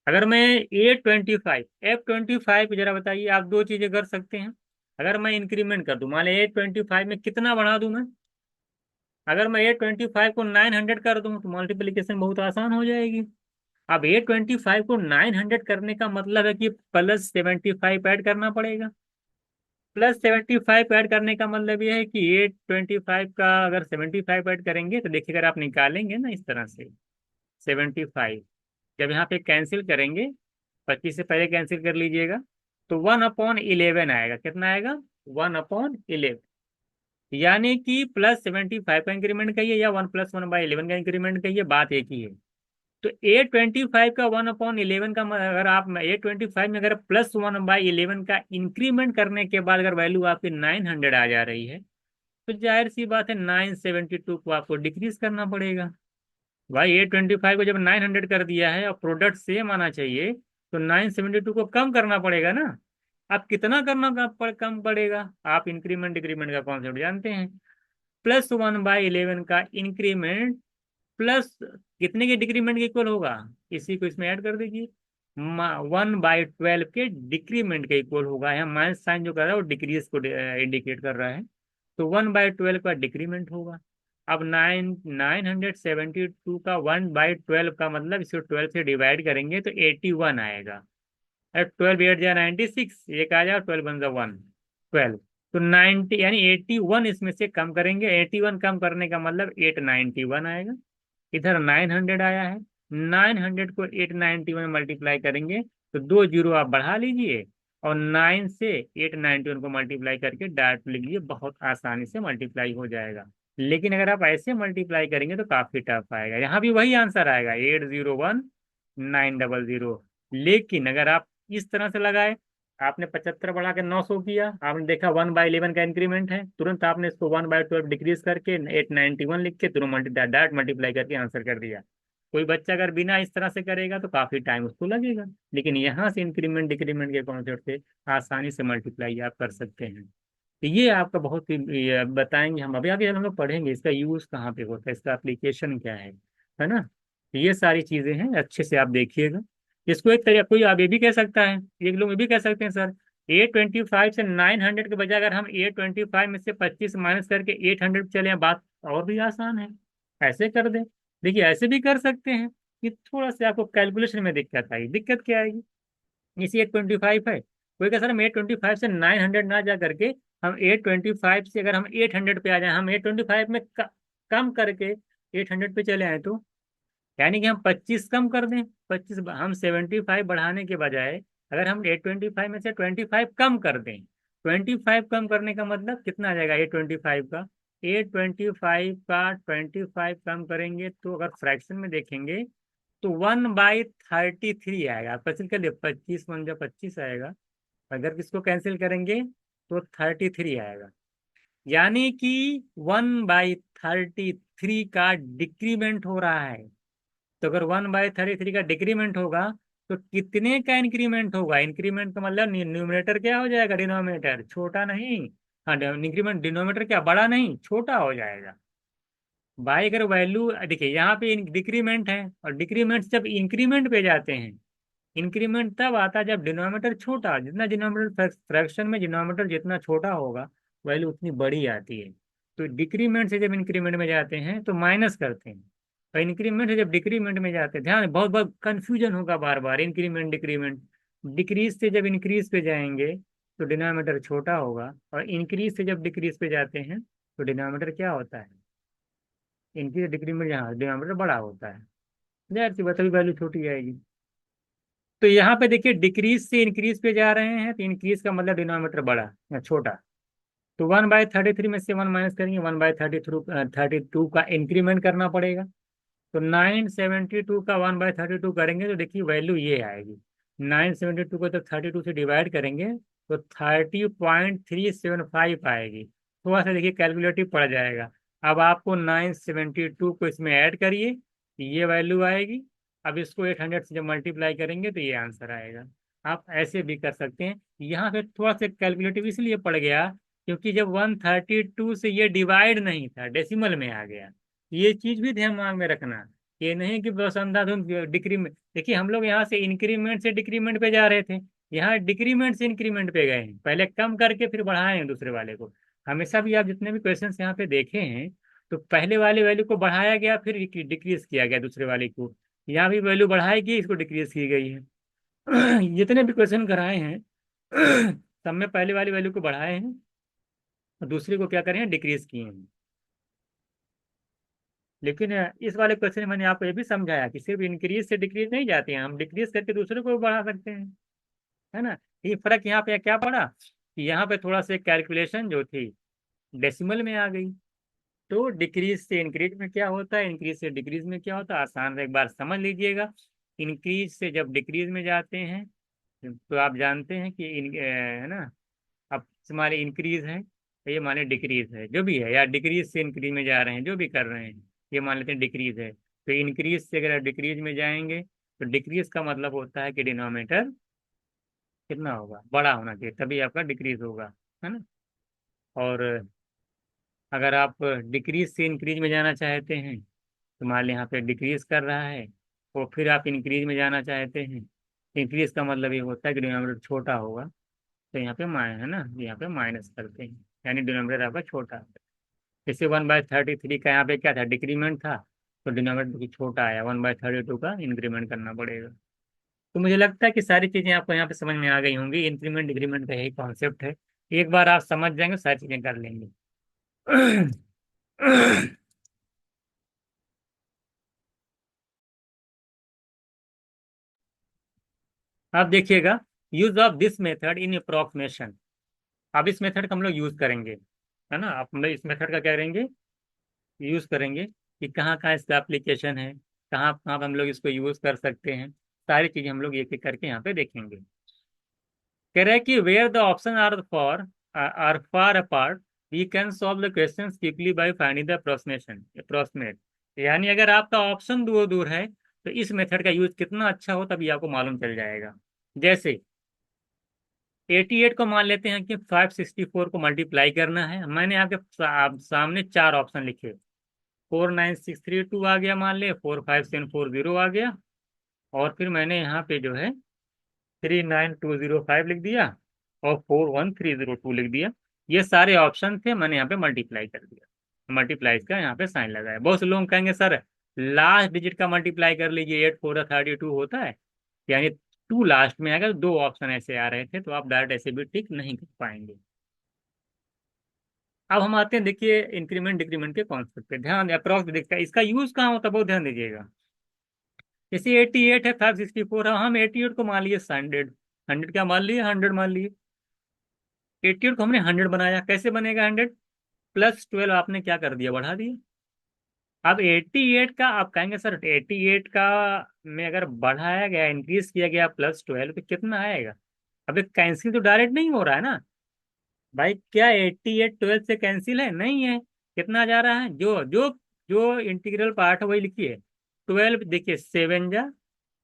अगर मैं 825 F25, जरा बताइए, आप दो चीजें कर सकते हैं। अगर मैं इंक्रीमेंट कर दूं, मान लीजिए 825 में कितना बढ़ा दूं मैं, अगर मैं 825 को 900 कर दूं तो मल्टीप्लीकेशन बहुत आसान हो जाएगी। अब 825 को 900 करने का मतलब है कि +75 ऐड करना पड़ेगा। +75 ऐड करने का मतलब यह है कि 825 का अगर 75 ऐड करेंगे तो देखिए, अगर आप निकालेंगे ना इस तरह से 75, जब यहाँ पे कैंसिल करेंगे, 25 से पहले कैंसिल कर लीजिएगा, तो 1/11 आएगा। कितना आएगा? 1/11। यानी कि +75 का इंक्रीमेंट कहिए या 1+1/11 का इंक्रीमेंट कहिए, बात एक ही है। तो 825 का 1/11 का अगर आप 825 में अगर +1/11 का इंक्रीमेंट करने के बाद अगर वैल्यू आपकी 900 आ जा रही है, तो जाहिर सी बात है 972 को आपको डिक्रीज करना पड़ेगा। भाई 825 को जब 900 कर दिया है और प्रोडक्ट सेम आना चाहिए, तो 972 को कम करना पड़ेगा ना। अब कितना करना कम पड़ेगा? आप इंक्रीमेंट डिक्रीमेंट का कॉन्सेप्ट जानते हैं। +1/11 का इंक्रीमेंट प्लस कितने के डिक्रीमेंट के इक्वल होगा? इसी को इसमें ऐड कर दीजिए। 1/12 के डिक्रीमेंट के इक्वल होगा। यहाँ माइनस साइन जो कर रहा है वो डिक्रीज को इंडिकेट कर रहा है। तो 1/12 का डिक्रीमेंट होगा। अब 972 का 1/12 का मतलब इसको 12 से डिवाइड करेंगे तो 81 आएगा। 12 8 जा 96, एक आ जाओ, 12 बन जा 1, 12। तो 90 यानी 81 इसमें से कम करेंगे। 81 कम करने का मतलब 891 आएगा। इधर 900 आया है, 900 को 891 मल्टीप्लाई करेंगे तो 2 जीरो आप बढ़ा लीजिए और 9 से 891 को मल्टीप्लाई करके डायरेक्ट लिख लीजिए, बहुत आसानी से मल्टीप्लाई हो जाएगा। लेकिन अगर आप ऐसे मल्टीप्लाई करेंगे तो काफी टफ आएगा। यहाँ भी वही आंसर आएगा 801900। लेकिन अगर आप इस तरह से लगाए, आपने 75 बढ़ा के 900 किया, आपने देखा 1/11 का इंक्रीमेंट है, तुरंत आपने इसको 1/12 डिक्रीज करके 891 लिख के तुरंत डायरेक्ट मल्टीप्लाई करके आंसर कर दिया। कोई बच्चा अगर बिना इस तरह से करेगा तो काफी टाइम उसको लगेगा। लेकिन यहाँ से इंक्रीमेंट डिक्रीमेंट के कॉन्सेप्ट से आसानी से मल्टीप्लाई आप कर सकते हैं। तो ये आपका बहुत ही ये बताएंगे हम, अभी आगे हम लोग पढ़ेंगे इसका यूज कहाँ पे होता है, इसका एप्लीकेशन क्या है ना। तो ये सारी चीजें हैं, अच्छे से आप देखिएगा। इसको एक तरीका कोई आप ये भी कह सकता है, एक लोग ये भी कह सकते हैं सर 825 से 900 के बजाय अगर हम 825 में से 25 माइनस करके 800 चले हैं, बात और भी आसान है, ऐसे कर दें। देखिए ऐसे भी कर सकते हैं कि थोड़ा सा आपको कैलकुलेशन में दिक्कत आएगी। दिक्कत क्या आएगी? इसी 825 है, कोई कह सर हम 825 से 900 ना जा करके हम 825 से अगर हम 800 पे आ जाए, हम 825 में कम करके 800 पे चले आए, तो यानी कि हम 25 कम कर दें। 25 हम 75 बढ़ाने के बजाय अगर हम 825 में से 25 कम कर दें, 25 कम करने का मतलब कितना आ जाएगा? 825 का 25 कम करेंगे तो अगर फ्रैक्शन में देखेंगे तो 1/33 आएगा। आप कैंसिल कर लिए, 25 1 जा 25 आएगा। अगर किसको कैंसिल करेंगे तो 33 आएगा। यानी कि 1/33 का डिक्रीमेंट हो रहा है। तो अगर 1/33 का डिक्रीमेंट होगा तो कितने का इंक्रीमेंट होगा? इंक्रीमेंट का मतलब न्यूमरेटर क्या हो जाएगा? डिनोमिनेटर छोटा नहीं। हाँ, इंक्रीमेंट डिनोमिनेटर क्या, बड़ा नहीं छोटा हो जाएगा। भाई अगर वैल्यू देखिए यहाँ पे डिक्रीमेंट है, और डिक्रीमेंट जब इंक्रीमेंट पे जाते हैं, इंक्रीमेंट तब आता है जब डिनोमिनेटर छोटा, जितना डिनोमिनेटर फ्रैक्शन में डिनोमिनेटर जितना छोटा होगा वैल्यू उतनी बड़ी आती है। तो डिक्रीमेंट से जब इंक्रीमेंट में जाते हैं तो माइनस करते हैं, और इंक्रीमेंट से जब डिक्रीमेंट में जाते हैं, ध्यान, बहुत बहुत कंफ्यूजन होगा बार बार, इंक्रीमेंट डिक्रीमेंट। डिक्रीज से जब इंक्रीज पे जाएंगे तो डिनोमिनेटर छोटा होगा, और इंक्रीज से जब डिक्रीज पे जाते हैं तो डिनोमिनेटर क्या होता है? इंक्रीज डिक्रीमेंट यहाँ डिनोमिनेटर बड़ा होता है। जाहिर सी बात, तभी वैल्यू छोटी आएगी। तो यहाँ पे देखिए डिक्रीज से इंक्रीज पे जा रहे हैं, तो इंक्रीज का मतलब डिनोमिनेटर बड़ा या छोटा। तो 1/33 में से 1 माइनस करेंगे, 1/32 का इंक्रीमेंट करना पड़ेगा। तो 972 का 1/32 करेंगे तो देखिए वैल्यू ये आएगी। 972 को जब 32 से डिवाइड करेंगे तो 30.375 आएगी। थोड़ा सा देखिए कैलकुलेटिव पड़ जाएगा। अब आपको 972 को इसमें ऐड करिए, ये वैल्यू आएगी। अब इसको 800 से जब मल्टीप्लाई करेंगे तो ये आंसर आएगा। आप ऐसे भी कर सकते हैं। यहाँ पे थोड़ा सा कैलकुलेटिव इसलिए पड़ गया क्योंकि जब 132 से ये डिवाइड नहीं था, डेसिमल में आ गया। ये चीज भी ध्यान में रखना। ये नहीं कि बस अंधाधुंध डिक्रीमेंट, देखिए हम लोग यहाँ से इंक्रीमेंट से डिक्रीमेंट पे जा रहे थे, यहाँ डिक्रीमेंट से इंक्रीमेंट पे गए हैं, पहले कम करके फिर बढ़ाए हैं दूसरे वाले को। हमेशा भी आप जितने भी क्वेश्चन यहाँ पे देखे हैं, तो पहले वाले वैल्यू को बढ़ाया गया फिर डिक्रीज किया गया दूसरे वाले को। यहाँ भी वैल्यू बढ़ाई गई, इसको डिक्रीज की गई है। जितने भी क्वेश्चन कराए हैं सब में पहले वाली वैल्यू को बढ़ाए हैं और दूसरे को क्या करें हैं, डिक्रीज किए हैं। लेकिन इस वाले क्वेश्चन में मैंने आपको ये भी समझाया कि सिर्फ इंक्रीज से डिक्रीज नहीं जाते हैं, हम डिक्रीज करके दूसरे को भी बढ़ा सकते हैं, है ना। ये फर्क यहाँ पे क्या पड़ा कि यहाँ पे थोड़ा सा कैलकुलेशन जो थी डेसिमल में आ गई। तो डिक्रीज से इंक्रीज में क्या होता है, इंक्रीज से डिक्रीज में क्या होता है, आसान है, एक बार समझ लीजिएगा। इंक्रीज से जब डिक्रीज में जाते हैं तो आप जानते हैं कि है ना, अब हमारे इंक्रीज है तो ये माने डिक्रीज है, जो भी है, या डिक्रीज से इंक्रीज में जा रहे हैं, जो भी कर रहे हैं, ये मान लेते हैं डिक्रीज है। तो इंक्रीज से अगर डिक्रीज में जाएंगे तो डिक्रीज का मतलब होता है कि डिनोमिनेटर कितना होगा, बड़ा होना चाहिए, तभी आपका डिक्रीज होगा, है ना। और अगर आप डिक्रीज से इंक्रीज में जाना चाहते हैं तो मान लें यहाँ पे डिक्रीज कर रहा है और फिर आप इंक्रीज में जाना चाहते हैं, इंक्रीज का मतलब ये होता है कि डिनोमिनेटर छोटा होगा। तो यहाँ पे माइन है ना, यहाँ पे माइनस करते हैं, यानी डिनोमिनेटर आपका छोटा है। जैसे 1/33 का यहाँ पे क्या था, डिक्रीमेंट था, तो डिनोमिनेटर की छोटा आया, 1/32 का इंक्रीमेंट करना पड़ेगा। तो मुझे लगता है कि सारी चीजें आपको यहाँ पे समझ में आ गई होंगी, इंक्रीमेंट डिक्रीमेंट का यही कॉन्सेप्ट है। एक बार आप समझ जाएंगे सारी चीजें कर लेंगे। आप देखिएगा, use of this method in approximation. अब इस मेथड का हम लोग यूज करेंगे, है ना, आप हम लोग इस मेथड का क्या करेंगे, यूज करेंगे कि कहाँ कहाँ इसका एप्लीकेशन है, कहाँ कहाँ पे हम लोग इसको यूज कर सकते हैं, सारी चीजें हम लोग एक एक करके यहाँ पे देखेंगे। कह रहा है कि where the option are far apart we can solve the question quickly by finding the approximate. यानी अगर आपका ऑप्शन दूर दूर है तो इस मेथड का यूज कितना अच्छा हो तभी आपको मालूम चल जाएगा। जैसे 88 को मान लेते हैं कि 564 को मल्टीप्लाई करना है, मैंने आपके सामने चार ऑप्शन लिखे, 49632 आ गया, मान ले 45740 आ गया, और फिर मैंने यहाँ पे जो है 39205 लिख दिया और 41302 लिख दिया। ये सारे ऑप्शन थे, मैंने यहाँ पे मल्टीप्लाई कर दिया, मल्टीप्लाई का यहाँ पे साइन लगाया। बहुत से लोग कहेंगे सर लास्ट डिजिट का मल्टीप्लाई कर लीजिए, 8 4 32 होता है, यानी टू लास्ट में आएगा, दो ऑप्शन ऐसे आ रहे थे, तो आप डायरेक्ट ऐसे भी टिक नहीं कर पाएंगे। अब हम आते हैं, देखिए इंक्रीमेंट डिक्रीमेंट के कॉन्सेप्ट पे, ध्यान अप्रॉक्स दिखता है, इसका यूज कहाँ होता है बहुत ध्यान दीजिएगा। जैसे 88 है, 564 है, हम 88 को मान लिए 100, 100 क्या मान लिए, 100 मान लिए। 88 को हमने 100 बनाया, कैसे बनेगा 100, +12 आपने क्या कर दिया, बढ़ा दिया। अब 88 का आप कहेंगे सर 88 का में अगर बढ़ाया गया, इंक्रीज किया गया +12 तो कितना आएगा। अब कैंसिल तो डायरेक्ट नहीं हो रहा है ना भाई, क्या 88 12 से कैंसिल है, नहीं है। कितना जा रहा है, जो जो जो इंटीग्रल पार्ट है वही लिखिए। 12 देखिए 7 जा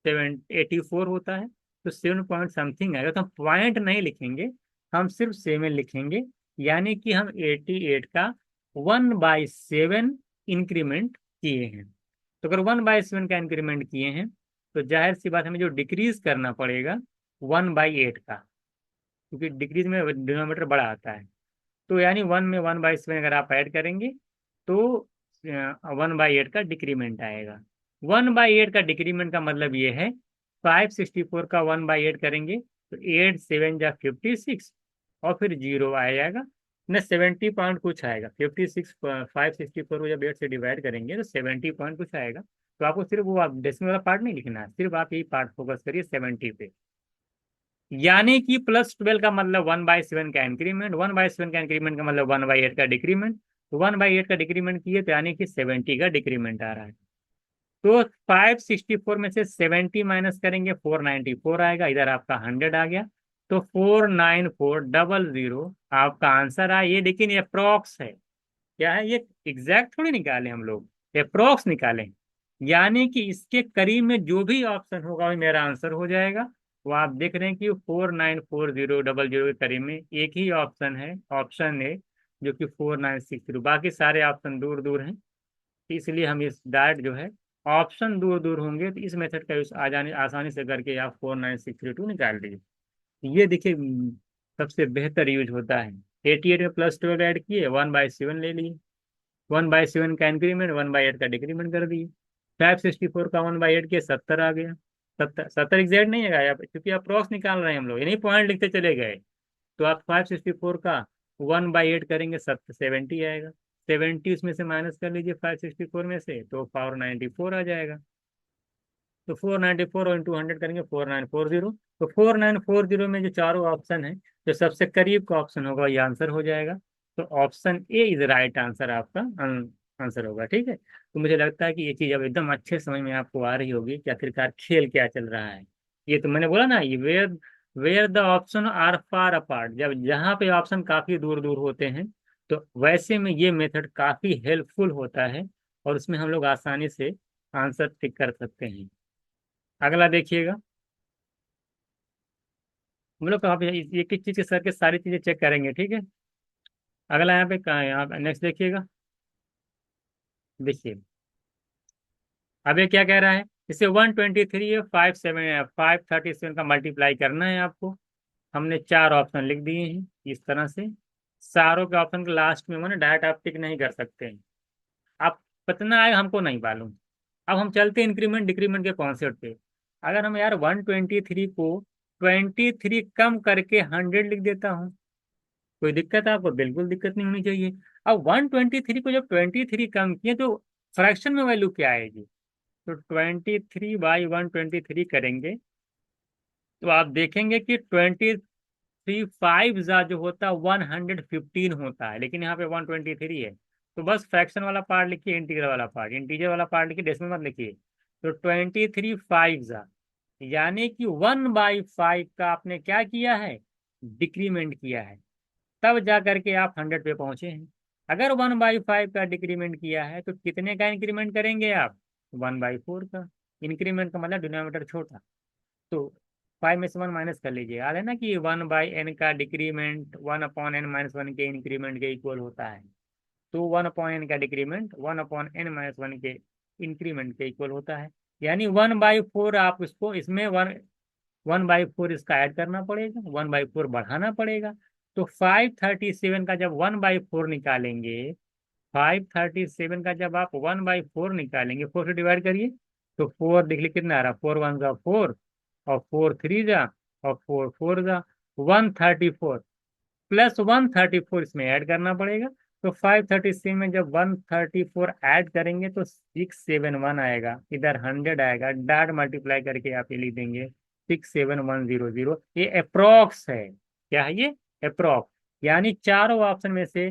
7 84 होता है, तो 7 पॉइंट समथिंग आएगा, तो हम पॉइंट नहीं लिखेंगे, हम सिर्फ 7 लिखेंगे। यानी कि हम 88 का 1/7 इंक्रीमेंट किए हैं। तो अगर 1/7 का इंक्रीमेंट किए हैं तो जाहिर सी बात हमें जो डिक्रीज करना पड़ेगा 1/8 का, क्योंकि डिक्रीज में डिनोमीटर बड़ा आता है। तो यानी 1 में 1/7 अगर आप ऐड करेंगे तो 1/8 का डिक्रीमेंट आएगा। 1/8 का डिक्रीमेंट का मतलब ये है, 564 का 1/8 करेंगे तो 8 7 जा 56, और फिर जीरो आ जाएगा न, 70 पॉइंट कुछ आएगा, 56 564 को जब 8 से डिवाइड करेंगे तो 70 पॉइंट कुछ आएगा। तो आपको सिर्फ वो आप डेसिमल वाला पार्ट नहीं लिखना है, सिर्फ आप यही पार्ट फोकस करिए 70 पे। यानी कि +12 का मतलब 1/7 का इंक्रीमेंट, 1/7 का इंक्रीमेंट का मतलब 1/8 का डिक्रीमेंट, तो 1/8 का डिक्रीमेंट किए तो यानी कि 70 का डिक्रीमेंट आ रहा है। तो 564 में से 70 माइनस करेंगे 494 आएगा, इधर आपका 100 आ गया, तो 49400 आपका आंसर आया। ये लेकिन ये अप्रोक्स है, क्या है ये, एग्जैक्ट थोड़ी निकाले हम लोग, अप्रोक्स निकालें। यानी कि इसके करीब में जो भी ऑप्शन होगा वही मेरा आंसर हो जाएगा। वो आप देख रहे हैं कि 4940000 के करीब में एक ही ऑप्शन है, ऑप्शन है, जो कि 4960, बाकी सारे ऑप्शन दूर दूर हैं। इसलिए हम इस डायरेक्ट जो है, ऑप्शन दूर दूर होंगे तो इस मेथड का यूज आ जाने आसानी से करके आप 49632 निकाल लीजिए। ये देखिए सबसे बेहतर यूज होता है। 88 में +12 ऐड किए, 1/7 ले लिए, 1/7 का इंक्रीमेंट, 1/8 का डिक्रीमेंट कर दिए। 564 का 1/8 के 70 आ गया, 70 एग्जैक्ट नहीं है आप, क्योंकि आप क्रॉस निकाल रहे हैं हम लोग, यानी पॉइंट लिखते चले गए। तो आप 564 का 1/8 करेंगे 70 आएगा, 70 उसमें से माइनस कर लीजिए 564 में से, तो 494 आ जाएगा। तो 494 और इंटू 100 करेंगे 4940। तो 4940 में जो चारों ऑप्शन है, जो सबसे करीब का ऑप्शन होगा ये आंसर हो जाएगा। तो option A is right answer आपका आंसर होगा। ठीक है, तो मुझे लगता है कि ये चीज अब एकदम अच्छे समझ में आपको आ रही होगी कि आखिरकार खेल क्या चल रहा है। ये तो मैंने बोला ना, ये where the option are far apart, जब जहाँ पे ऑप्शन काफी दूर दूर होते हैं तो वैसे में ये मेथड काफी हेल्पफुल होता है, और उसमें हम लोग आसानी से आंसर टिक कर सकते हैं। अगला देखिएगा, हम लोग आप ये किस चीज के सर के सारी चीजें चेक करेंगे। ठीक है, अगला यहाँ पे कहाँ है, यहाँ नेक्स्ट देखिएगा। देखिए अब ये क्या कह रहा है, इसे 123 है 537 का मल्टीप्लाई करना है आपको। हमने चार ऑप्शन लिख दिए हैं इस तरह से। सारों के ऑप्शन के लास्ट में मैंने डायरेक्ट आप टिक नहीं कर सकते हैं। आप कितना आएगा हमको नहीं मालूम। अब हम चलते हैं इंक्रीमेंट डिक्रीमेंट के कॉन्सेप्ट पे। अगर हम यार 123 को 23 कम करके 100 लिख देता हूँ, कोई दिक्कत है आपको? बिल्कुल दिक्कत नहीं होनी चाहिए। अब 123 को जब 23 कम किए तो फ्रैक्शन में वैल्यू क्या आएगी? तो 23/123 करेंगे तो आप देखेंगे कि 23 जो होता है 115 होता है, लेकिन यहाँ पे 123 है। तो बस फ्रैक्शन वाला पार्ट लिखिए, इंटीजर वाला पार्ट, इंटीजर वाला पार्ट लिखिए, डेसिमल मत लिखिए। तो 23 यानी कि 1/5 का आपने क्या किया है, डिक्रीमेंट किया है, तब जा करके आप 100 पे पहुंचे हैं। अगर 1/5 का डिक्रीमेंट किया है तो कितने का इंक्रीमेंट करेंगे आप? 1/4 का। इंक्रीमेंट का मतलब डिनोमिनेटर छोटा, तो 5 में से 1 माइनस कर लीजिए। याद है ना कि 1/n का डिक्रीमेंट 1/n-1 के इंक्रीमेंट के इक्वल होता है। तो 1/n का डिक्रीमेंट 1/n-1 के इंक्रीमेंट के इक्वल होता है। यानी 1/4 आप इसको इसमें 1/4 इसका ऐड करना पड़ेगा, 1/4 बढ़ाना पड़ेगा। तो 537 का जब 1/4 निकालेंगे, 537 का जब आप 1/4 निकालेंगे, 4 से डिवाइड करिए, तो 4 देख लीजिए कितना आ रहा, 4 1 जा 4, और 4 3 जा, और 4 4 जा 134, प्लस 134 इसमें ऐड करना पड़ेगा। तो 537 में जब 134 ऐड करेंगे तो 671 आएगा, इधर 100 आएगा, डाट मल्टीप्लाई करके आप ये लिख देंगे 67100। ये अप्रोक्स है, क्या है ये? अप्रोक्स। यानी चारों ऑप्शन में से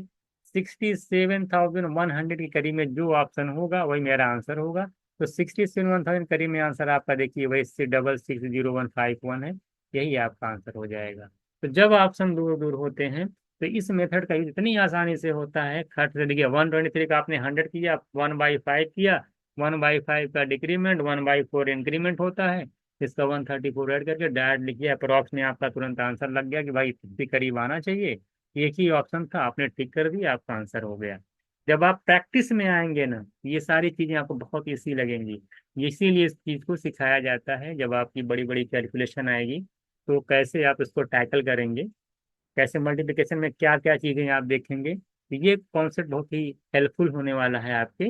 67,100 के करीब में जो ऑप्शन होगा वही मेरा आंसर होगा। तो 67,100 करीब में आंसर आपका देखिए वही 6660151 है, यही आपका आंसर हो जाएगा। तो जब ऑप्शन दूर दूर होते हैं तो इस मेथड का यूज इतनी आसानी से होता है, खट से देखिए 123 का आपने 100 किया, 1/5 किया, 1/5 का डिक्रीमेंट 1/4 इंक्रीमेंट होता है, इसका 134 ऐड करके डायरेक्ट लिखिए, अप्रोक्स में आपका तुरंत आंसर लग गया कि भाई इतने करीब आना चाहिए। एक ही ऑप्शन था, आपने टिक कर दिया, आपका आंसर हो गया। जब आप प्रैक्टिस में आएंगे ना, ये सारी चीजें आपको बहुत ईजी लगेंगी। इसीलिए इस चीज को सिखाया जाता है, जब आपकी बड़ी बड़ी कैलकुलेशन आएगी तो कैसे आप इसको टैकल करेंगे, कैसे मल्टीप्लिकेशन में क्या क्या चीजें आप देखेंगे। तो ये कॉन्सेप्ट बहुत ही हेल्पफुल होने वाला है आपके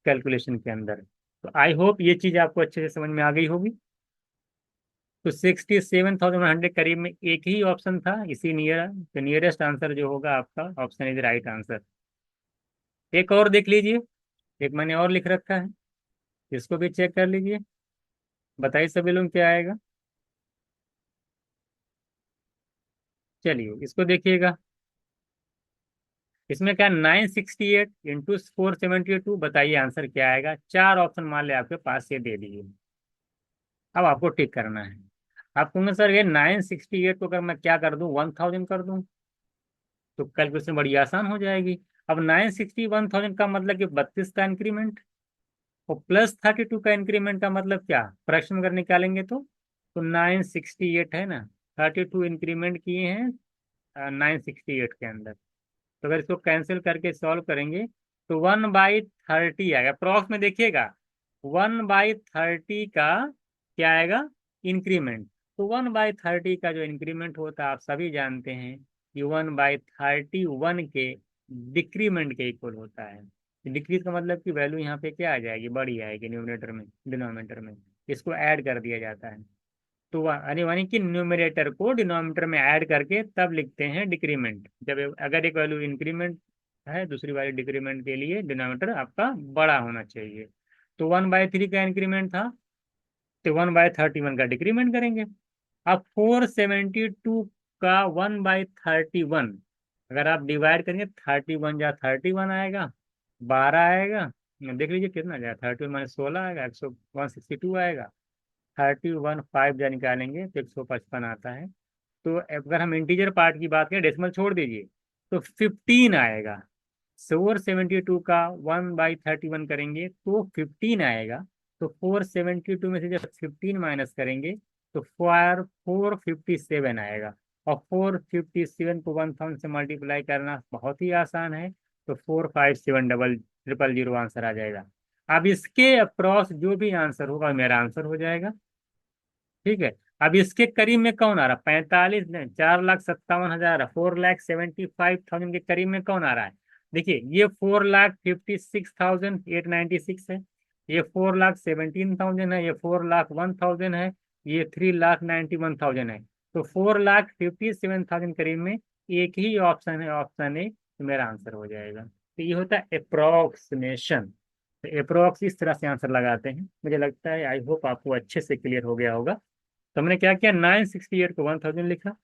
कैलकुलेशन के अंदर। तो आई होप ये चीज आपको अच्छे से समझ में आ गई होगी। तो 67,100 करीब में एक ही ऑप्शन था, इसी नियरेस्ट आंसर जो होगा आपका ऑप्शन इज राइट आंसर। एक और देख लीजिए, एक मैंने और लिख रखा है, इसको भी चेक कर लीजिए, बताइए सभी लोग क्या आएगा। चलिए इसको देखिएगा, इसमें क्या 968 × 472, बताइए आंसर क्या आएगा। चार ऑप्शन मान ले आपके पास, ये दे दीजिए। अब आपको टिक करना है। आप कहोगे सर ये 968 को अगर मैं क्या कर दूं, 1000 कर दूं, तो कैलकुलेशन बड़ी आसान हो जाएगी। अब 961,000 का मतलब कि 32 का इंक्रीमेंट, और +32 का इंक्रीमेंट का मतलब क्या, फ्रैक्शन अगर निकालेंगे तो 968 है ना, 32 इंक्रीमेंट किए हैं 968 के अंदर। तो अगर इसको कैंसिल करके सॉल्व करेंगे तो 1/30 आएगा अप्रॉक्स में। देखिएगा 1/30 का क्या आएगा, इंक्रीमेंट। तो 1/30 का जो इंक्रीमेंट होता है आप सभी जानते हैं कि 1/31 के डिक्रीमेंट के इक्वल होता है। डिक्रीज का मतलब कि वैल्यू यहाँ पे क्या आ जाएगी, बड़ी आएगी न्यूमरेटर में, डिनोमिनेटर में इसको ऐड कर दिया जाता है। तो यानी कि न्यूमरेटर को डिनोमिनेटर में ऐड करके तब लिखते हैं डिक्रीमेंट, जब अगर एक वैल्यू इंक्रीमेंट है दूसरी वाली डिक्रीमेंट के लिए डिनोमिनेटर आपका बड़ा होना चाहिए। तो 1/3 का इंक्रीमेंट था, तो 1/31 का डिक्रीमेंट करेंगे। अब 472 का 1/31 अगर आप डिवाइड करेंगे, 31 जा 31 आएगा, 12 आएगा। देख लीजिए कितना जाएगा, 31 - 16 आएगा, 162 आएगा। 31 5 जा निकालेंगे तो 155 आता है। तो अगर हम इंटीजर पार्ट की बात करें, डेसिमल छोड़ दीजिए, तो 15 आएगा। 472 का 1/31 करेंगे तो 15 आएगा। तो 472 में से जब 15 माइनस करेंगे तो 457 आएगा। और 457 को 1000 से मल्टीप्लाई करना बहुत ही आसान है। तो 4570000 आंसर आ जाएगा। अब इसके अक्रॉस जो भी आंसर होगा मेरा आंसर हो जाएगा। ठीक है। अब इसके करीब में कौन आ रहा है? 45 नहीं, 4,57,000, 4,75,000 के करीब में कौन आ रहा है? देखिए, ये 4,56,896 है, ये 4,17,000 है, ये 4,01,000 है, ये 3,91,000 है। तो 4,57,000 करीब में एक ही ऑप्शन है, ऑप्शन ए, तो मेरा आंसर हो जाएगा। तो ये होता है अप्रोक्सीमेशन। तो अप्रोक्स इस तरह से आंसर लगाते हैं। मुझे लगता है, आई होप आपको अच्छे से क्लियर हो गया होगा। तो हमने क्या किया, 968 को 1000 लिखा,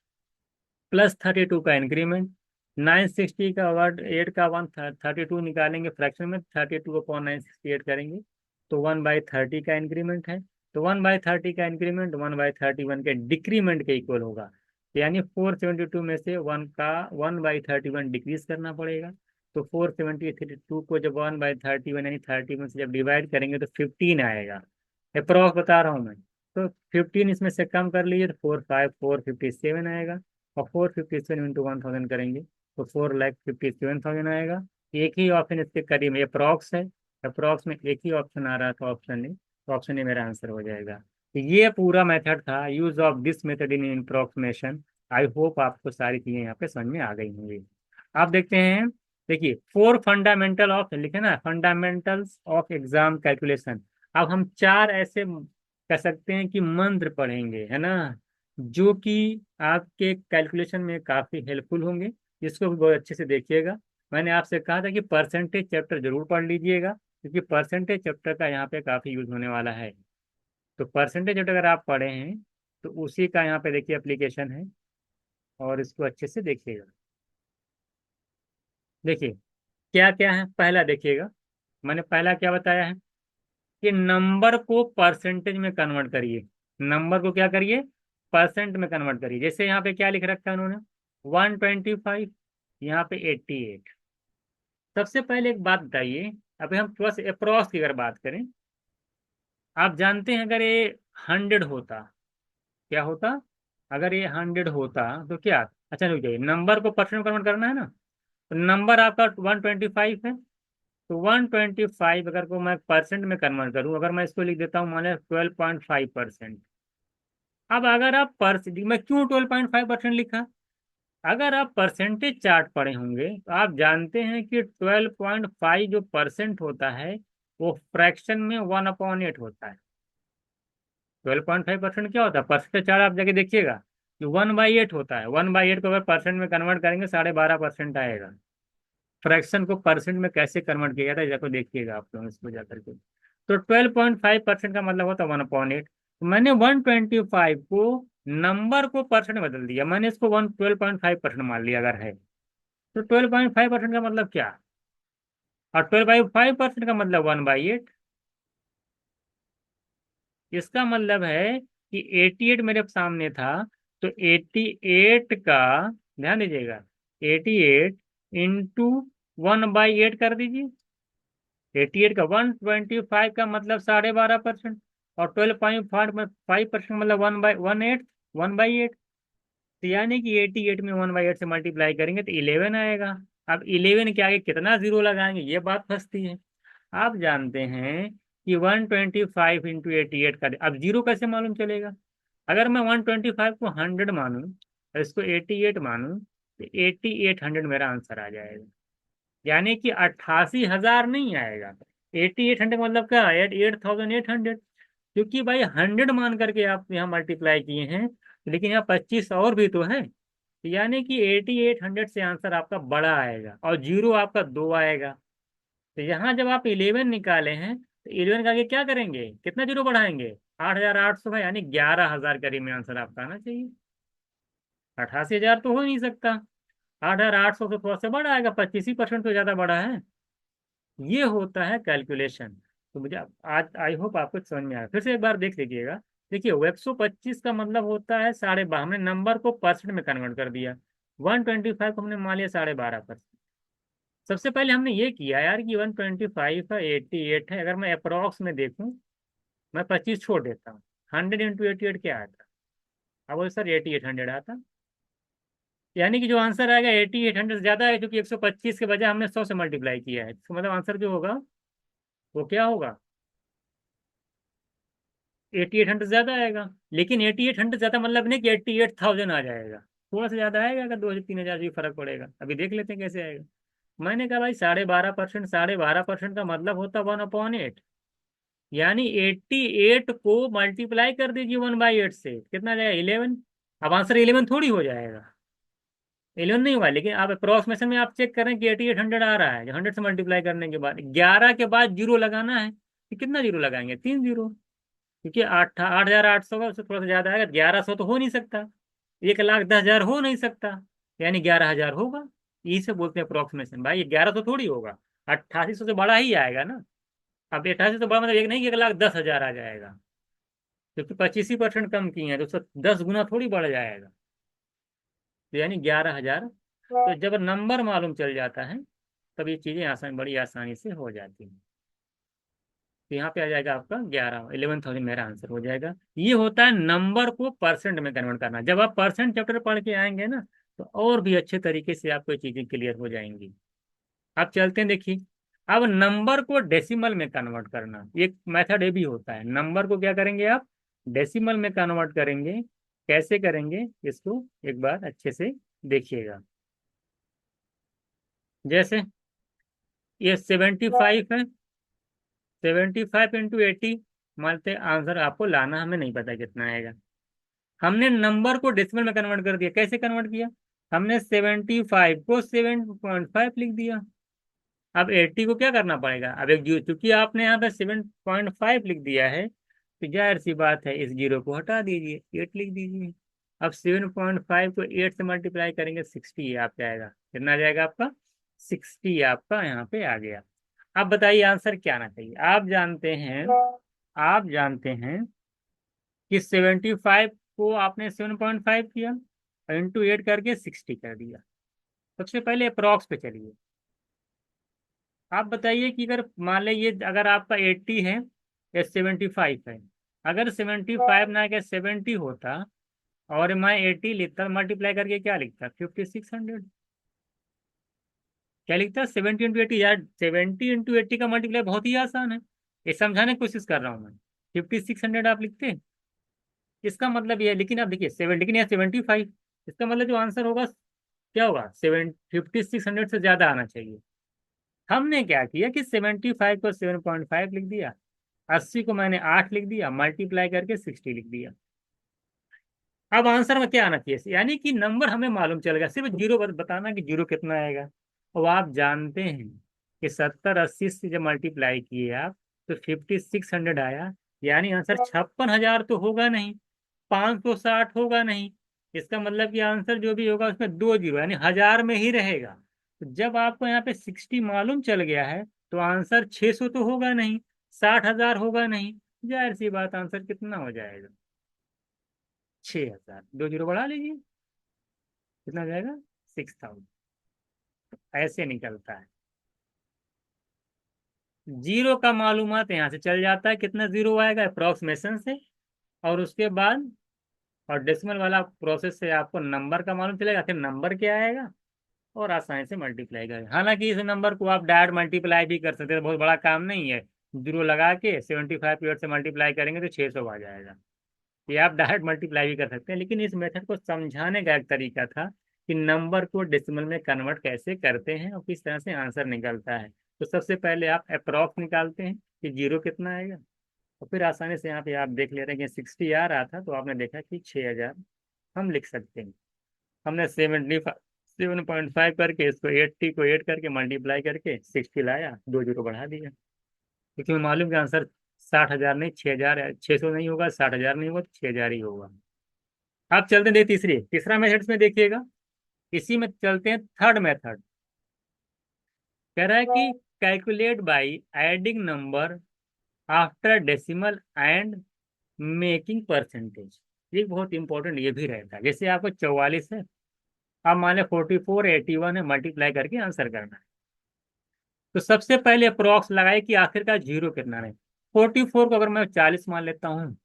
प्लस 32 का इंक्रीमेंट। 960 का वर्ड 8 का 132 निकालेंगे फ्रैक्शन में, 32 अपॉन 968 करेंगे तो 1/30 का इंक्रीमेंट है। तो 1/30 का इंक्रीमेंट 1/31 के डिक्रीमेंट के इक्वल होगा। यानी 472 में से 1/31 डिक्रीज करना पड़ेगा। तो 472 को जब 1/31 यानी 31 से जब डिवाइड करेंगे तो 15 आएगा। अप्रॉक्स बता रहा हूँ मैं। तो 15 इसमें से कम कर लीजिए तो 457 आएगा। और 457 इंटू 1000 करेंगे तो 4,57,000 आएगा। एक ही ऑप्शन इसके करीब में अप्रॉक्स है, अप्रॉक्स में एक ही ऑप्शन आ रहा था, ऑप्शन ए। तो ऑप्शन ए मेरा आंसर हो जाएगा। तो ये पूरा मेथड था, use of this method in approximation. I hope आपको सारी चीजें यहाँ पे समझ में आ गई होंगी। आप देखते हैं, देखिए, 4 फंडामेंटल ऑफ, लिखे ना, फंडामेंटल्स ऑफ एग्जाम कैलकुलेशन। अब हम 4 ऐसे कह सकते हैं कि मंत्र पढ़ेंगे, है ना, जो कि आपके कैलकुलेशन में काफी हेल्पफुल होंगे। जिसको भी बहुत अच्छे से देखिएगा। मैंने आपसे कहा था कि परसेंटेज चैप्टर जरूर पढ़ लीजिएगा, क्योंकि परसेंटेज चैप्टर का यहाँ पे काफी यूज होने वाला है। तो परसेंटेज चैप्टर अगर आप पढ़े हैं तो उसी का यहाँ पे देखिए एप्लीकेशन है, और इसको अच्छे से देखिएगा। देखिए क्या क्या है, पहला देखिएगा। मैंने पहला क्या बताया है कि नंबर को परसेंटेज में कन्वर्ट करिए। नंबर को क्या करिए, परसेंट में कन्वर्ट करिए। जैसे यहाँ पे क्या लिख रखा है उन्होंने, 125, यहाँ पे 88। सबसे पहले एक बात बताइए, अभी हम थोड़ा सा अप्रॉक्स की अगर बात करें, आप जानते हैं अगर ये 100 होता, क्या होता? अगर ये 100 होता तो क्या, अच्छा रुक जाइए, नंबर को परसेंट में कन्वर्ट करना है ना। तो नंबर आपका 125 है। तो 125 अगर को मैं परसेंट में कन्वर्ट करूं, अगर मैं इसको लिख देता हूँ मान लिया 12.5%। अब अगर आप मैं क्यों 12.5% लिखा? अगर आप परसेंटेज चार्ट पढ़े होंगे तो आप जानते हैं कि 12.5 जो परसेंट होता है वो फ्रैक्शन में 1/8 होता है। 12.5% क्या होता है, परसेंटेज चार्ट आप जाके देखिएगा कि 1/8 होता है। 1/8 को अगर परसेंट में कन्वर्ट करेंगे 12.5% आएगा। फ्रैक्शन को परसेंट में कैसे कन्वर्ट किया जाता है जाकर देखिएगा आप लोग इसको जाकर के। तो 12.5% का मतलब होता है 1/8। तो मैंने 125 को नंबर को परसेंट में बदल दिया, मैंने इसको 12.5% मान लिया अगर है। तो 12.5% का मतलब क्या, और 12/5% का मतलब 1/8। इसका मतलब है कि 88 मेरे सामने था, तो 88 का, ध्यान दीजिएगा, 88 इंटू 1/8 कर दीजिए। 88 का 125 का मतलब 12.5%, और 12.5% मतलब 1/8, 1/8। तो यानी कि 88 में 1/8 से मल्टीप्लाई करेंगे तो 11 आएगा। अब 11 के आगे कितना जीरो लगाएंगे, ये बात फंसती है। आप जानते हैं कि 125 इंटू 88 का, अब जीरो कैसे मालूम चलेगा? अगर मैं 125 को 100 मानूं और इसको 88 मानूं तो 8800 मेरा आंसर आ जाएगा। यानी कि 88,000 नहीं आएगा। 8800 मतलब क्या, 8,800। क्योंकि भाई 100 मान करके आप यहाँ मल्टीप्लाई किए हैं, लेकिन यहाँ 25 और भी तो है। यानी कि 8800 से आंसर आपका बड़ा आएगा, और जीरो आपका 2 आएगा। तो यहाँ जब आप 11 निकाले हैं तो 11 का आगे क्या करेंगे, कितना जीरो बढ़ाएंगे, 8,800 है, यानी 11,000 करीब में आंसर आपका आना चाहिए। 88,000 तो हो नहीं सकता, 8,800 तो थोड़ा सा बड़ा आएगा, 25% तो ज्यादा बड़ा है। ये होता है कैलकुलेशन। तो मुझे आज आई होप आपको समझ में आया, फिर से एक बार देख लीजिएगा। देखिए, वो 125 का मतलब होता है 12.5, हमने नंबर को परसेंट में कन्वर्ट कर दिया। 125 को हमने मान लिया 12.5%। सबसे पहले हमने ये किया यार कि 125 है, 88 है, अगर मैं अप्रोक्स में देखूं, मैं 25 छोड़ देता हूँ, 100 × 88 क्या आता? अब वो सर 8800 आता। यानी कि जो आंसर आएगा 8800 से ज्यादा है, क्योंकि 125 के बजाय हमने 100 से मल्टीप्लाई किया है, तो मतलब आंसर जो होगा वो क्या होगा, 8800 ज्यादा आएगा। लेकिन 8800 ज्यादा मतलब नहीं कि 88,000 आ जाएगा, थोड़ा सा ज्यादा आएगा, अगर 2 से 3 हजार भी फर्क पड़ेगा, अभी देख लेते हैं कैसे आएगा। मैंने कहा भाई 12.5%, 12.5% का मतलब होता 1/8, यानी 88 को मल्टीप्लाई कर दीजिए 1/8 से, कितना आ जाएगा, 11। अब आंसर 11 थोड़ी हो जाएगा, 11 नहीं हुआ, लेकिन आप अप्रोक्सीमेशन में आप चेक करें कि 8800 आ रहा है, जो 100 से मल्टीप्लाई करने के बाद 11 के बाद जीरो लगाना है, तो कितना जीरो लगाएंगे, 3 जीरो। क्योंकि 8,800 का, उससे थोड़ा सा ज्यादा आएगा, 1100 तो हो नहीं सकता, 1,10,000 हो नहीं सकता, यानी 11,000 होगा। यही से बोलते हैं अप्रोक्सीमेशन, भाई 1100 थोड़ी होगा, 8800 से बड़ा ही आएगा ना। अब 88 से बड़ा मतलब एक नहीं कि 1,10,000 आ जाएगा, क्योंकि 25% कम किए हैं, तो उससे 10 गुना थोड़ी बढ़ जाएगा, तो यानी 11,000। तो जब नंबर मालूम चल जाता है, तब ये चीजें बड़ी आसानी से हो जाती हैं। तो यहाँ पे आ जाएगा आपका 11,000 मेरा आंसर हो जाएगा। ये होता है नंबर को परसेंट में कन्वर्ट करना। जब आप परसेंट चैप्टर पढ़ के आएंगे ना, तो और भी अच्छे तरीके से आपको ये चीजें क्लियर हो जाएंगी। आप चलते हैं, देखिए। अब नंबर को डेसिमल में कन्वर्ट करना, एक मेथड ये भी होता है। नंबर को क्या करेंगे आप, डेसिमल में कन्वर्ट करेंगे। कैसे करेंगे इसको एक बार अच्छे से देखिएगा। जैसे ये 75 है, 75 × 80, मानते आंसर आपको लाना, हमें नहीं पता कितना आएगा। हमने नंबर को डेसिमल में कन्वर्ट कर दिया, कैसे कन्वर्ट किया, हमने 75 को 7.5 लिख दिया। अब 80 को क्या करना पड़ेगा, अब एक जीरो, क्योंकि आपने यहाँ पे 7.5 लिख दिया है, तो जाहिर सी बात है इस जीरो को हटा दीजिए, 8 लिख दीजिए। अब 7.5 को 8 से मल्टीप्लाई करेंगे, 60 आपका आएगा, कितना आ जाएगा आपका, 60 आपका यहाँ पे आ गया। अब बताइए आंसर क्या आना चाहिए। आप जानते हैं कि 75 को आपने 7.5 किया, इंटू 8 करके 60 कर दिया। सबसे पहले अप्रॉक्स पे चलिए। आप बताइए कि अगर मान लीजिए अगर आपका 80 है या 75 है, अगर 75 ना के 70 होता, और मैं 80 लिखता, मल्टीप्लाई करके क्या लिखता, 5,600। क्या लिखता, 70 × 80, यार 70 × 80 का मल्टीप्लाई बहुत ही आसान है, ये समझाने की कोशिश कर रहा हूँ मैं। 5,600 आप लिखते, इसका मतलब ये है, लेकिन आप देखिए लेकिन यह 75, इसका मतलब जो आंसर होगा क्या होगा, 5,600 से ज्यादा आना चाहिए। हमने क्या किया कि 75 को 7.5 लिख दिया, 80 को मैंने 8 लिख दिया, मल्टीप्लाई करके 60 लिख दिया। अब आंसर में क्या आना चाहिए, यानी कि नंबर हमें मालूम चल गया, सिर्फ जीरो बताना कि जीरो कितना आएगा। अब आप जानते हैं कि 70 80 से जब मल्टीप्लाई किए आप, तो 5,600 आया, यानी आंसर 56,000 तो होगा नहीं, 560 होगा नहीं। इसका मतलब कि आंसर जो भी होगा उसमें दो जीरो, यानी हजार में ही रहेगा। तो जब आपको यहाँ पे 60 मालूम चल गया है, तो आंसर 600 तो होगा नहीं, 60,000 होगा नहीं। जाहिर सी बात, आंसर कितना हो जाएगा, 6,000। दो जीरो बढ़ा लीजिए, कितना हो जाएगा, 6,000। ऐसे निकलता है। जीरो का मालूमात यहाँ से चल जाता है, कितना जीरो आएगा अप्रोक्सीमेशन से, और उसके बाद और डेसिमल वाला प्रोसेस से आपको नंबर का मालूम चलेगा, फिर नंबर क्या आएगा, और आसानी से मल्टीप्लाई करें। हालांकि इस नंबर को आप डायरेक्ट मल्टीप्लाई भी कर सकते हैं, बहुत बड़ा काम नहीं है। जीरो लगा के 75 पीरियड से मल्टीप्लाई करेंगे तो 600 आ जाएगा। ये आप डायरेक्ट मल्टीप्लाई भी कर सकते हैं, लेकिन इस मेथड को समझाने का एक तरीका था कि नंबर को डेसिमल में कन्वर्ट कैसे करते हैं और किस तरह से आंसर निकलता है। तो सबसे पहले आप अप्रॉक्स निकालते हैं कि जीरो कितना आएगा, और फिर आसानी से यहाँ पे आप देख ले रहे हैं कि 60 आ रहा था, तो आपने देखा कि 6,000 हम लिख सकते हैं। हमने 7.5 करके इसको 80 को 8 करके मल्टीप्लाई करके 60 लाया, दो जीरो बढ़ा दिया, क्योंकि मैं मालूम कि आंसर 60,000 नहीं, 6,000, 600 नहीं होगा, 60,000 नहीं होगा, तो 6,000 ही होगा। आप चलते हैं तीसरा मेथड्स में देखिएगा। इसी में चलते हैं थर्ड मेथड। कह रहा है कि calculate by adding number after decimal and making percentage. ये बहुत इंपॉर्टेंट ये भी रहता है। जैसे आपको 44 है, आप मान लें 44, 81 है, मल्टीप्लाई करके आंसर करना है। तो सबसे पहले अप्रोक्स लगाए कि आखिरकार जीरो कितना है। 44 को अगर मैं 40 मान लेता हूँ,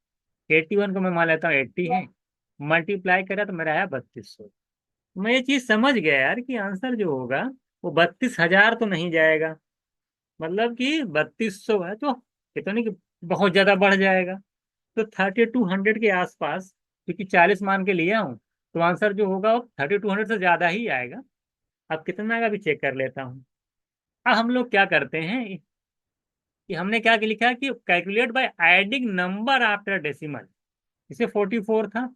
81 को मैं मान लेता हूँ 80 है, मल्टीप्लाई करा तो मेरा आया 3200। मैं ये चीज समझ गया यार कि आंसर जो होगा वो 32,000 तो नहीं जाएगा। मतलब कि 3200 है तो ये तो नहीं कि बहुत ज्यादा बढ़ जाएगा। तो 3200 के आसपास, क्योंकि 40 मान के लिया हूँ, तो आंसर जो होगा वो 3200 से ज्यादा ही आएगा। अब कितना का भी चेक कर लेता हूँ। अब हम लोग क्या करते हैं कि हमने क्या लिखा कि calculate by adding number after decimal. इसे 44 था,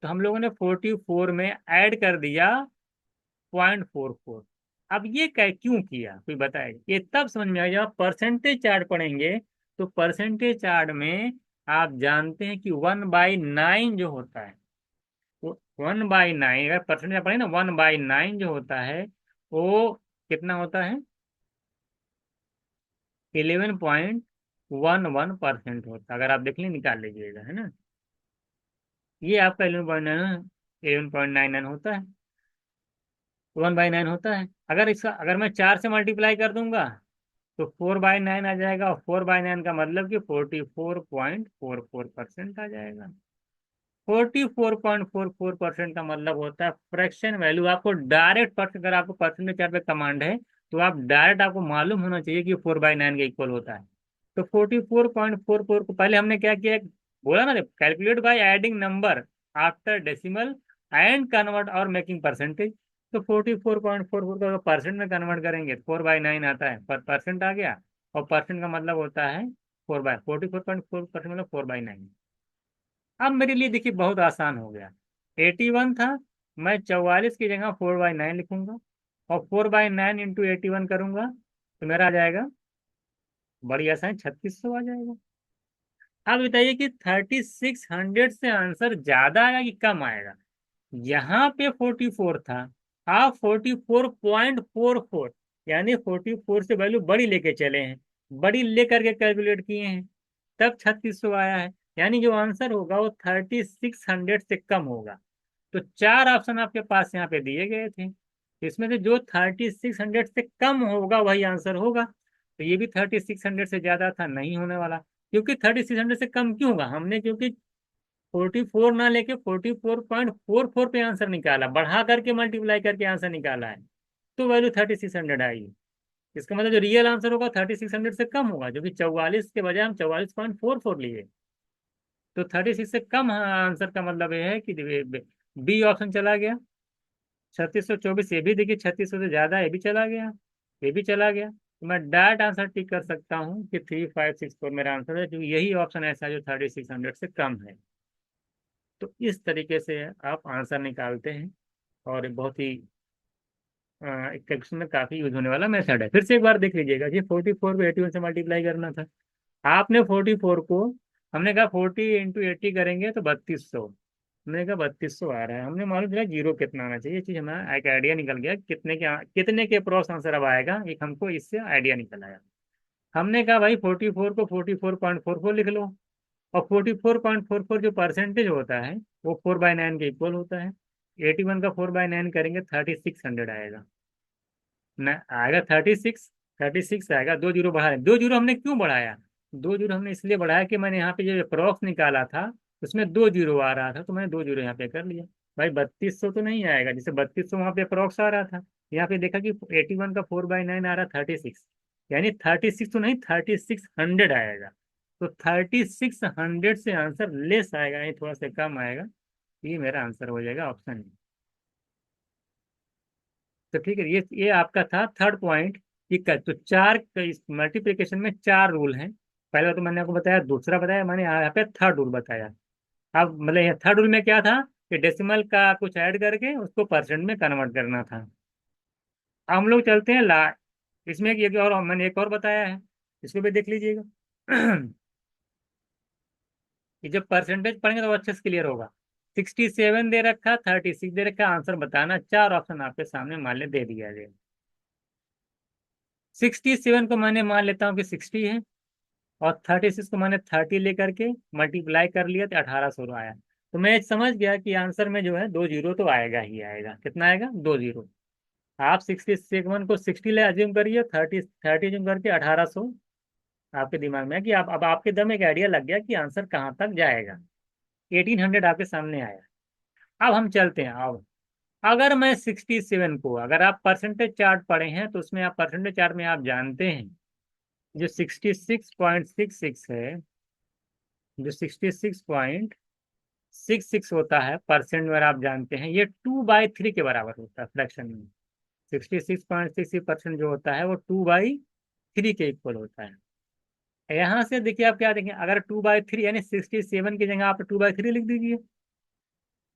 तो हम लोगों ने 44 में ऐड कर दिया 0.44। अब ये क्यों किया कोई बताएगा? ये तब समझ में आएगा जब आप परसेंटेज चार्ट पढ़ेंगे। तो परसेंटेज चार्ट में आप जानते हैं कि 1/9 जो होता है, वो 1/9, अगर परसेंटेज पढ़े ना, 1/9 जो होता है वो कितना होता है? 11.11% होता है। अगर आप देख लें निकाल लीजिएगा, है ना। ये आपका 11.9 होता है, 1/9 होता है। अगर मैं 4 से मल्टीप्लाई कर दूंगा तो 4/9 आ जाएगा, और 4/9 का मतलब कि 44.44% आ जाएगा। 44.44% का मतलब होता है फ्रैक्शन वैल्यू। आपको डायरेक्ट अगर आपको परसेंटेज चार्ट पे कमांड है, तो आप डायरेक्ट आपको मालूम होना चाहिए कि 4/9 के इक्वल होता है। तो 44.44 को पहले हमने क्या किया, बोला ना, calculate by adding number after decimal and convert और मेकिंग परसेंटेज। तो 44.44 को परसेंट में कन्वर्ट करेंगे, 4/9 आता है, पर परसेंट आ गया। और परसेंट का मतलब होता है 44.4% मतलब 4/9। अब मेरे लिए देखिए बहुत आसान हो गया। 81 था, मैं 44 की जगह 4/9 लिखूंगा, और 4/9 इंटू 81 करूंगा, तो मेरा आ जाएगा बड़ी आसान 3600 आ जाएगा। अब बताइए कि 3600 से आंसर ज्यादा आएगा कि कम आएगा? यहाँ पे 44 था, आप 44.44, यानी 44 से वैल्यू बड़ी लेके चले हैं, बड़ी लेकर के कैलकुलेट किए हैं, तब 3600 आया है। यानी जो आंसर होगा वो 3600 से कम होगा। तो चार ऑप्शन आपके पास यहाँ पे दिए गए थे, इसमें से जो 3600 से कम होगा वही आंसर होगा। तो ये भी 3600 से ज्यादा था, नहीं होने वाला। क्योंकि 3600 से कम क्यों होगा? हमने क्योंकि 44 ना लेके 44.44 पे आंसर निकाला, बढ़ा करके मल्टीप्लाई करके आंसर निकाला है, तो वैल्यू 3600 आई। इसका मतलब जो रियल आंसर होगा 3600 से कम होगा, जो कि 44 के बजाय हम 44.44 लिए। तो 36 से कम आंसर का मतलब ये है कि बी ऑप्शन चला गया। 3624 ये भी देखिए 3600 से ज्यादा, ये भी चला गया, ये भी चला गया। तो मैं डायरेक्ट आंसर टिक कर सकता हूँ कि 3564 मेरा आंसर है, क्योंकि यही ऑप्शन ऐसा है जो 3600 से कम है। तो इस तरीके से आप आंसर निकालते हैं। और बहुत ही एक क्वेश्चन में काफी यूज होने वाला मेथड है। फिर से एक बार देख लीजिएगा जी, 44 को 81 से मल्टीप्लाई करना था। आपने 44 को, हमने कहा 40 इंटू 80 करेंगे तो 3200। हमने कहा 3200 आ रहा है, हमने मालूम चला जीरो कितना आना चाहिए। ये चीज हमारा एक आइडिया निकल गया, कितने के अप्रोक्स आंसर अब आएगा, एक हमको इससे आइडिया निकल आया। हमने कहा भाई 44 को 44.44 लिख लो, और 44.44 जो परसेंटेज होता है वो 4/9 के इक्वल होता है। 81 का 4/9 करेंगे 3600 आएगा। न आएगा 36, 36 आएगा। दो जीरो बढ़ा, दो जीरो हमने क्यों बढ़ाया? दो जीरो हमने इसलिए बढ़ाया कि मैंने यहाँ पे जो अप्रोक्स निकाला था उसमें दो जीरो आ रहा था, तो मैंने दो जीरो यहाँ पे कर लिया। भाई 3200 तो नहीं आएगा, जैसे 3200 वहाँ पे अप्रोक्स आ रहा था, यहाँ पे देखा कि 81 का 4/9 आ रहा 36, यानी 36 तो नहीं 3600 आएगा। तो 3600 से आंसर लेस आएगा, यानी थोड़ा सा कम आएगा। ये मेरा आंसर हो जाएगा ऑप्शन। तो ठीक है, ये आपका था थर्ड पॉइंट कि तो चार इस मल्टीप्लिकेशन में चार रूल हैं। पहला तो मैंने आपको बताया, दूसरा बताया मैंने, यहाँ पे थर्ड रूल बताया। अब मतलब ये थर्ड रूल में क्या था कि डेसिमल का कुछ ऐड करके उसको परसेंट में कन्वर्ट करना था। अब हम लोग चलते हैं इसमें एक और मैंने एक और बताया है, इसको भी देख लीजिएगा। ये जब परसेंटेज पढ़ेंगे तो अच्छे से क्लियर होगा। 67 दे रखा, 36 दे रखा, आंसर बताना। चार ऑप्शन आपके सामने मान ले दे दिया जाए। 67 को मैंने मान लेता हूँ कि 60 है, और 36 को मैंने 30 लेकर के मल्टीप्लाई कर लिया तो 1800 आया। तो मैं समझ गया कि आंसर में जो है दो जीरो तो आएगा ही आएगा। कितना आएगा? दो जीरो। आप 67 को 60 ले अज्यूम करिए, 30 30 अज्यूम करके 1800 आपके दिमाग में है कि आप अब आपके दम एक आइडिया लग गया कि आंसर कहाँ तक जाएगा। 1800 आपके सामने आया। अब हम चलते हैं। अब अगर मैं 67 को, अगर आप परसेंटेज चार्ट पढ़े हैं तो उसमें आप परसेंटेज चार्ट में आप जानते हैं जो 66.66 है, जो 66.66 होता है परसेंट में, आप जानते हैं ये 2/3 के बराबर होता है फ्रैक्शन में। 66.66% जो होता है वो 2/3 के इक्वल होता है। यहाँ से देखिए, आप क्या देखें, अगर 2/3 यानी 67 की जगह आप 2/3 लिख दीजिए,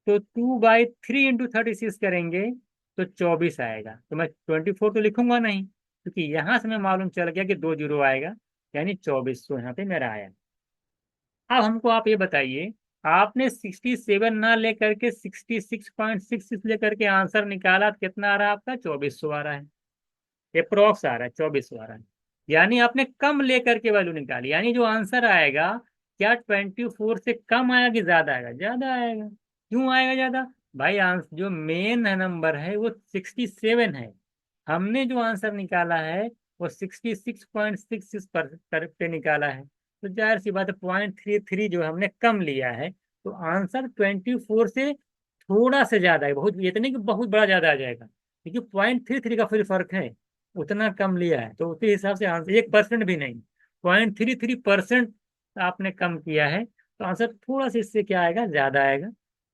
तो 2/3 इंटू 36 करेंगे तो 24 आएगा। तो मैं 24 तो लिखूंगा नहीं, क्योंकि यहाँ से मैं मालूम चल गया कि दो जीरो आएगा, यानी 2400 यहाँ पे मेरा आया। अब हमको आप ये बताइए, आपने 67 ना लेकर के 66.66 लेकर के आंसर निकाला तो कितना आ रहा है आपका? 2400 आ रहा है। अप्रोक्स आ रहा है 2400 आ रहा है। यानी आपने कम लेकर के वैल्यू निकाली, यानी जो आंसर आएगा क्या 24 से कम आएगा कि ज्यादा आएगा? ज्यादा आएगा। क्यों आएगा ज्यादा? भाई आंसर जो मेन नंबर है वो 67 है। हमने जो आंसर निकाला है वो 66.66 पे निकाला है। तो जाहिर सी बात है 0.33 जो हमने कम लिया है, तो आंसर 24 से थोड़ा से ज्यादा है। बहुत इतने कि बहुत बड़ा ज्यादा आ जाएगा, क्योंकि 0.33 का फिर फर्क है। उतना कम लिया है तो उसी हिसाब से आंसर 1% भी नहीं, 0.33% आपने कम किया है, तो आंसर थोड़ा सा इससे क्या आएगा? ज्यादा आएगा।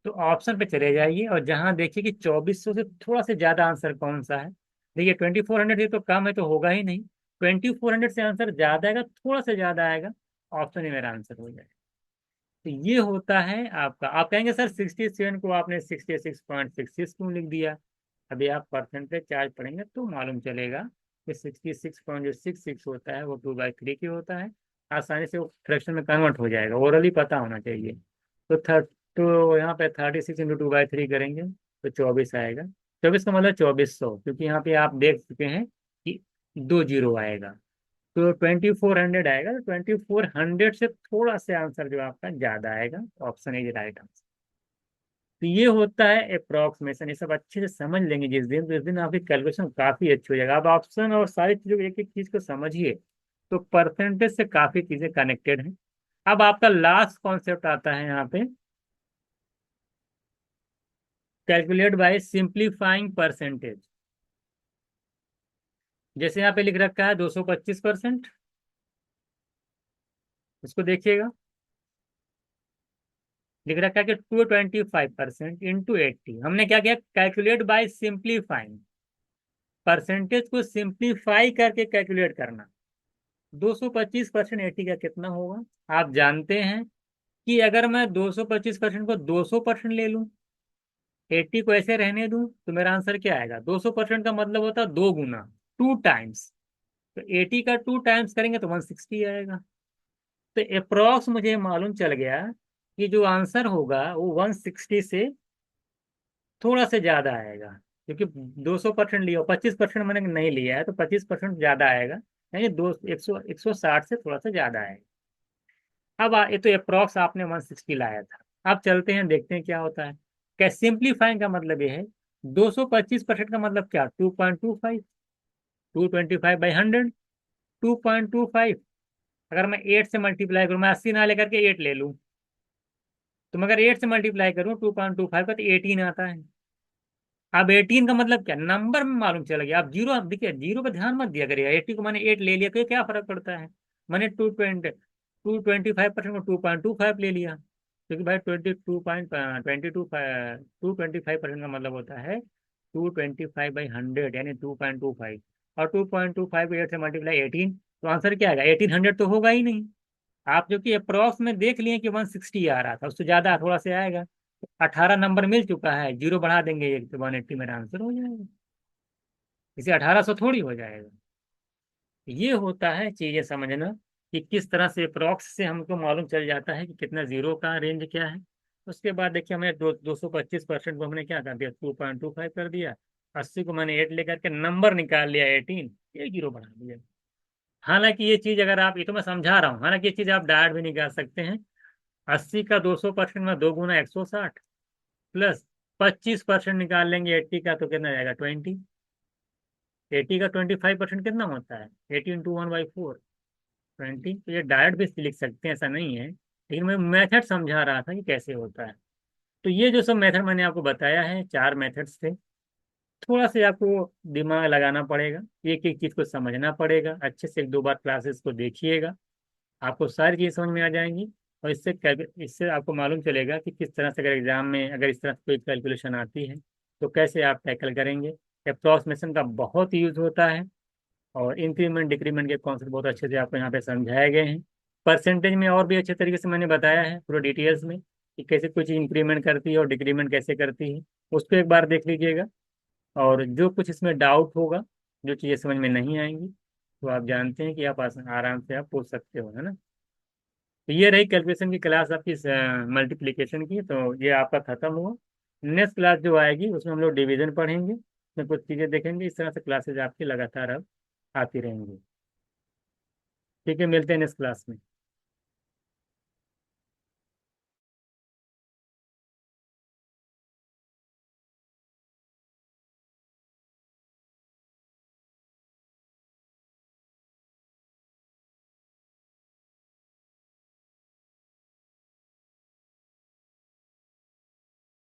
तो ऑप्शन पे चले जाइए और जहां देखिए कि 2400 से थोड़ा से ज्यादा आंसर कौन सा है। देखिए 2400 ये तो कम है तो होगा ही नहीं। 2400 से आंसर ज्यादा आएगा, थोड़ा सा ज्यादा आएगा, ऑप्शन ही मेरा आंसर हो जाएगा। तो ये होता है आपका। आप कहेंगे सर 67 को आपने 66.66 क्यों लिख दिया? अभी आप परसेंटेज चार्ज पढ़ेंगे तो मालूम चलेगा कि 66.66 होता है वो 2/3 की होता है। आसानी से वो फ्रैक्शन में कन्वर्ट हो जाएगा, ओरली पता होना चाहिए। तो यहाँ पे 36 इंटू 2/3 करेंगे तो 24 आएगा। 24 का मतलब 2400, क्योंकि यहाँ पे आप देख चुके हैं कि दो जीरो आएगा। तो 2400 आएगा, तो 2400 से थोड़ा से आंसर जो आपका ज्यादा आएगा। Option is right answer. तो ये होता है अप्रोक्सीमेशन। ये सब अच्छे से समझ लेंगे जिस दिन, तो इस दिन आपकी कैलकुलेशन काफी अच्छी हो जाएगा। आप ऑप्शन और सारी चीजों एक एक चीज को समझिए, तो परसेंटेज से काफी चीजें कनेक्टेड हैं। अब आपका लास्ट कॉन्सेप्ट आता है यहाँ पे, कैलकुलेट बाय सिंप्लीफाइंग परसेंटेज। जैसे यहाँ पे लिख रखा है 225%, इसको देखिएगा। लिख रखा है कि 225% इंटू 80। हमने क्या किया? Calculate bye simplifying. परसेंटेज को सिंप्लीफाई करके कैलकुलेट करना। 225% 80 का कितना होगा? आप जानते हैं कि अगर मैं 225% को 200% ले लूं, 80 को ऐसे रहने दूं, तो मेरा आंसर क्या आएगा? 200% का मतलब होता है दो गुना, 2 टाइम्स। तो 80 का 2 टाइम्स करेंगे तो 160 आएगा। तो अप्रोक्स मुझे मालूम चल गया कि जो आंसर होगा वो 160 से थोड़ा से ज्यादा आएगा, क्योंकि 200% लिया, 25% मैंने नहीं लिया है, तो 25% ज्यादा आएगा। यानी दो 160 से थोड़ा सा ज्यादा आएगा। अब ये तो अप्रोक्स आपने 160 लाया था। अब चलते हैं देखते हैं क्या होता है। क्या सिंप्लीफाइंग का मतलब ये है, 225% का मतलब क्या? 2.25, 225/100, 2.25। अगर मैं 8 से मल्टीप्लाई करूँ, मैं 80 ना लेकर के 8 ले लूँ, तो मैं अगर 8 से मल्टीप्लाई करूँ 2.25 का, तो 18 आता है। अब 18 का मतलब क्या? नंबर में मालूम चला गया। अब जीरो, आप देखिए जीरो पे ध्यान मत दिया करिएगा। 80 को मैंने 8 ले लिया तो ये क्या फर्क पड़ता है? मैंने 225% को 2.25 ले लिया, क्योंकि भाई 225% का मतलब होता है 225/100, यानी 2.25। और 2.25 को 8 से मल्टीप्लाई 18, तो आंसर क्या आएगा? 1800 तो होगा ही नहीं। आप जो कि अप्रोक्स में देख लिए कि 160 आ रहा था, उससे ज्यादा थोड़ा से आएगा। 18 नंबर मिल चुका है, जीरो बढ़ा देंगे एक, तो 180 मेरा आंसर हो जाएगा। इसे 1800 थोड़ी हो जाएगा। ये होता है चीजें समझना। कि किस तरह से अप्रॉक्स से हमको मालूम चल जाता है कि कितना जीरो का रेंज क्या है। उसके बाद देखिए हमें 225% को हमने क्या कर दिया, 2.25 कर दिया। 80 को मैंने 8 लेकर के नंबर निकाल लिया 18, ये जीरो बना दिया। हालांकि ये चीज अगर आप, ये तो मैं समझा रहा हूँ, हालांकि ये चीज आप डायरेक्ट भी निकाल सकते हैं। 80 का 200% में 2 गुना 160, प्लस 25% निकाल लेंगे 80 का, तो कितना जाएगा 20। 80 का 25% कितना होता है, 80 × 1/4, 20। तो ये डायरेक्ट भी लिख सकते हैं, ऐसा नहीं है, लेकिन मैं मेथड समझा रहा था कि कैसे होता है। तो ये जो सब मेथड मैंने आपको बताया है, 4 मेथड्स थे। थोड़ा सा आपको दिमाग लगाना पड़ेगा, एक एक चीज को समझना पड़ेगा, अच्छे से 1-2 बार क्लासेस को देखिएगा, आपको सारी चीज़ समझ में आ जाएंगी। और इससे आपको मालूम चलेगा कि किस तरह से, अगर एग्जाम में अगर इस तरह से कोई कैलकुलेशन आती है तो कैसे आप टैकल करेंगे। अप्रॉक्सीमेशन का बहुत यूज होता है, और इंक्रीमेंट डिक्रीमेंट के कॉन्सेप्ट बहुत अच्छे से आपको यहाँ पे समझाए गए हैं। परसेंटेज में और भी अच्छे तरीके से मैंने बताया है पूरा डिटेल्स में, कि कैसे कोई चीज़ इंक्रीमेंट करती है और डिक्रीमेंट कैसे करती है, उसको एक बार देख लीजिएगा। और जो कुछ इसमें डाउट होगा, जो चीज़ें समझ में नहीं आएंगी, तो आप जानते हैं कि आप आराम से आप पूछ सकते हो, है ना। तो ये रही कैलकुलेशन की क्लास आपकी, मल्टीप्लिकेशन की, तो ये आपका खत्म हुआ। नेक्स्ट क्लास जो आएगी उसमें हम लोग डिवीजन पढ़ेंगे, उसमें कुछ चीज़ें देखेंगे, इस तरह से क्लासेज आपकी लगातार अब आती रहेंगी। ठीक है, मिलते हैं नेक्स्ट क्लास में।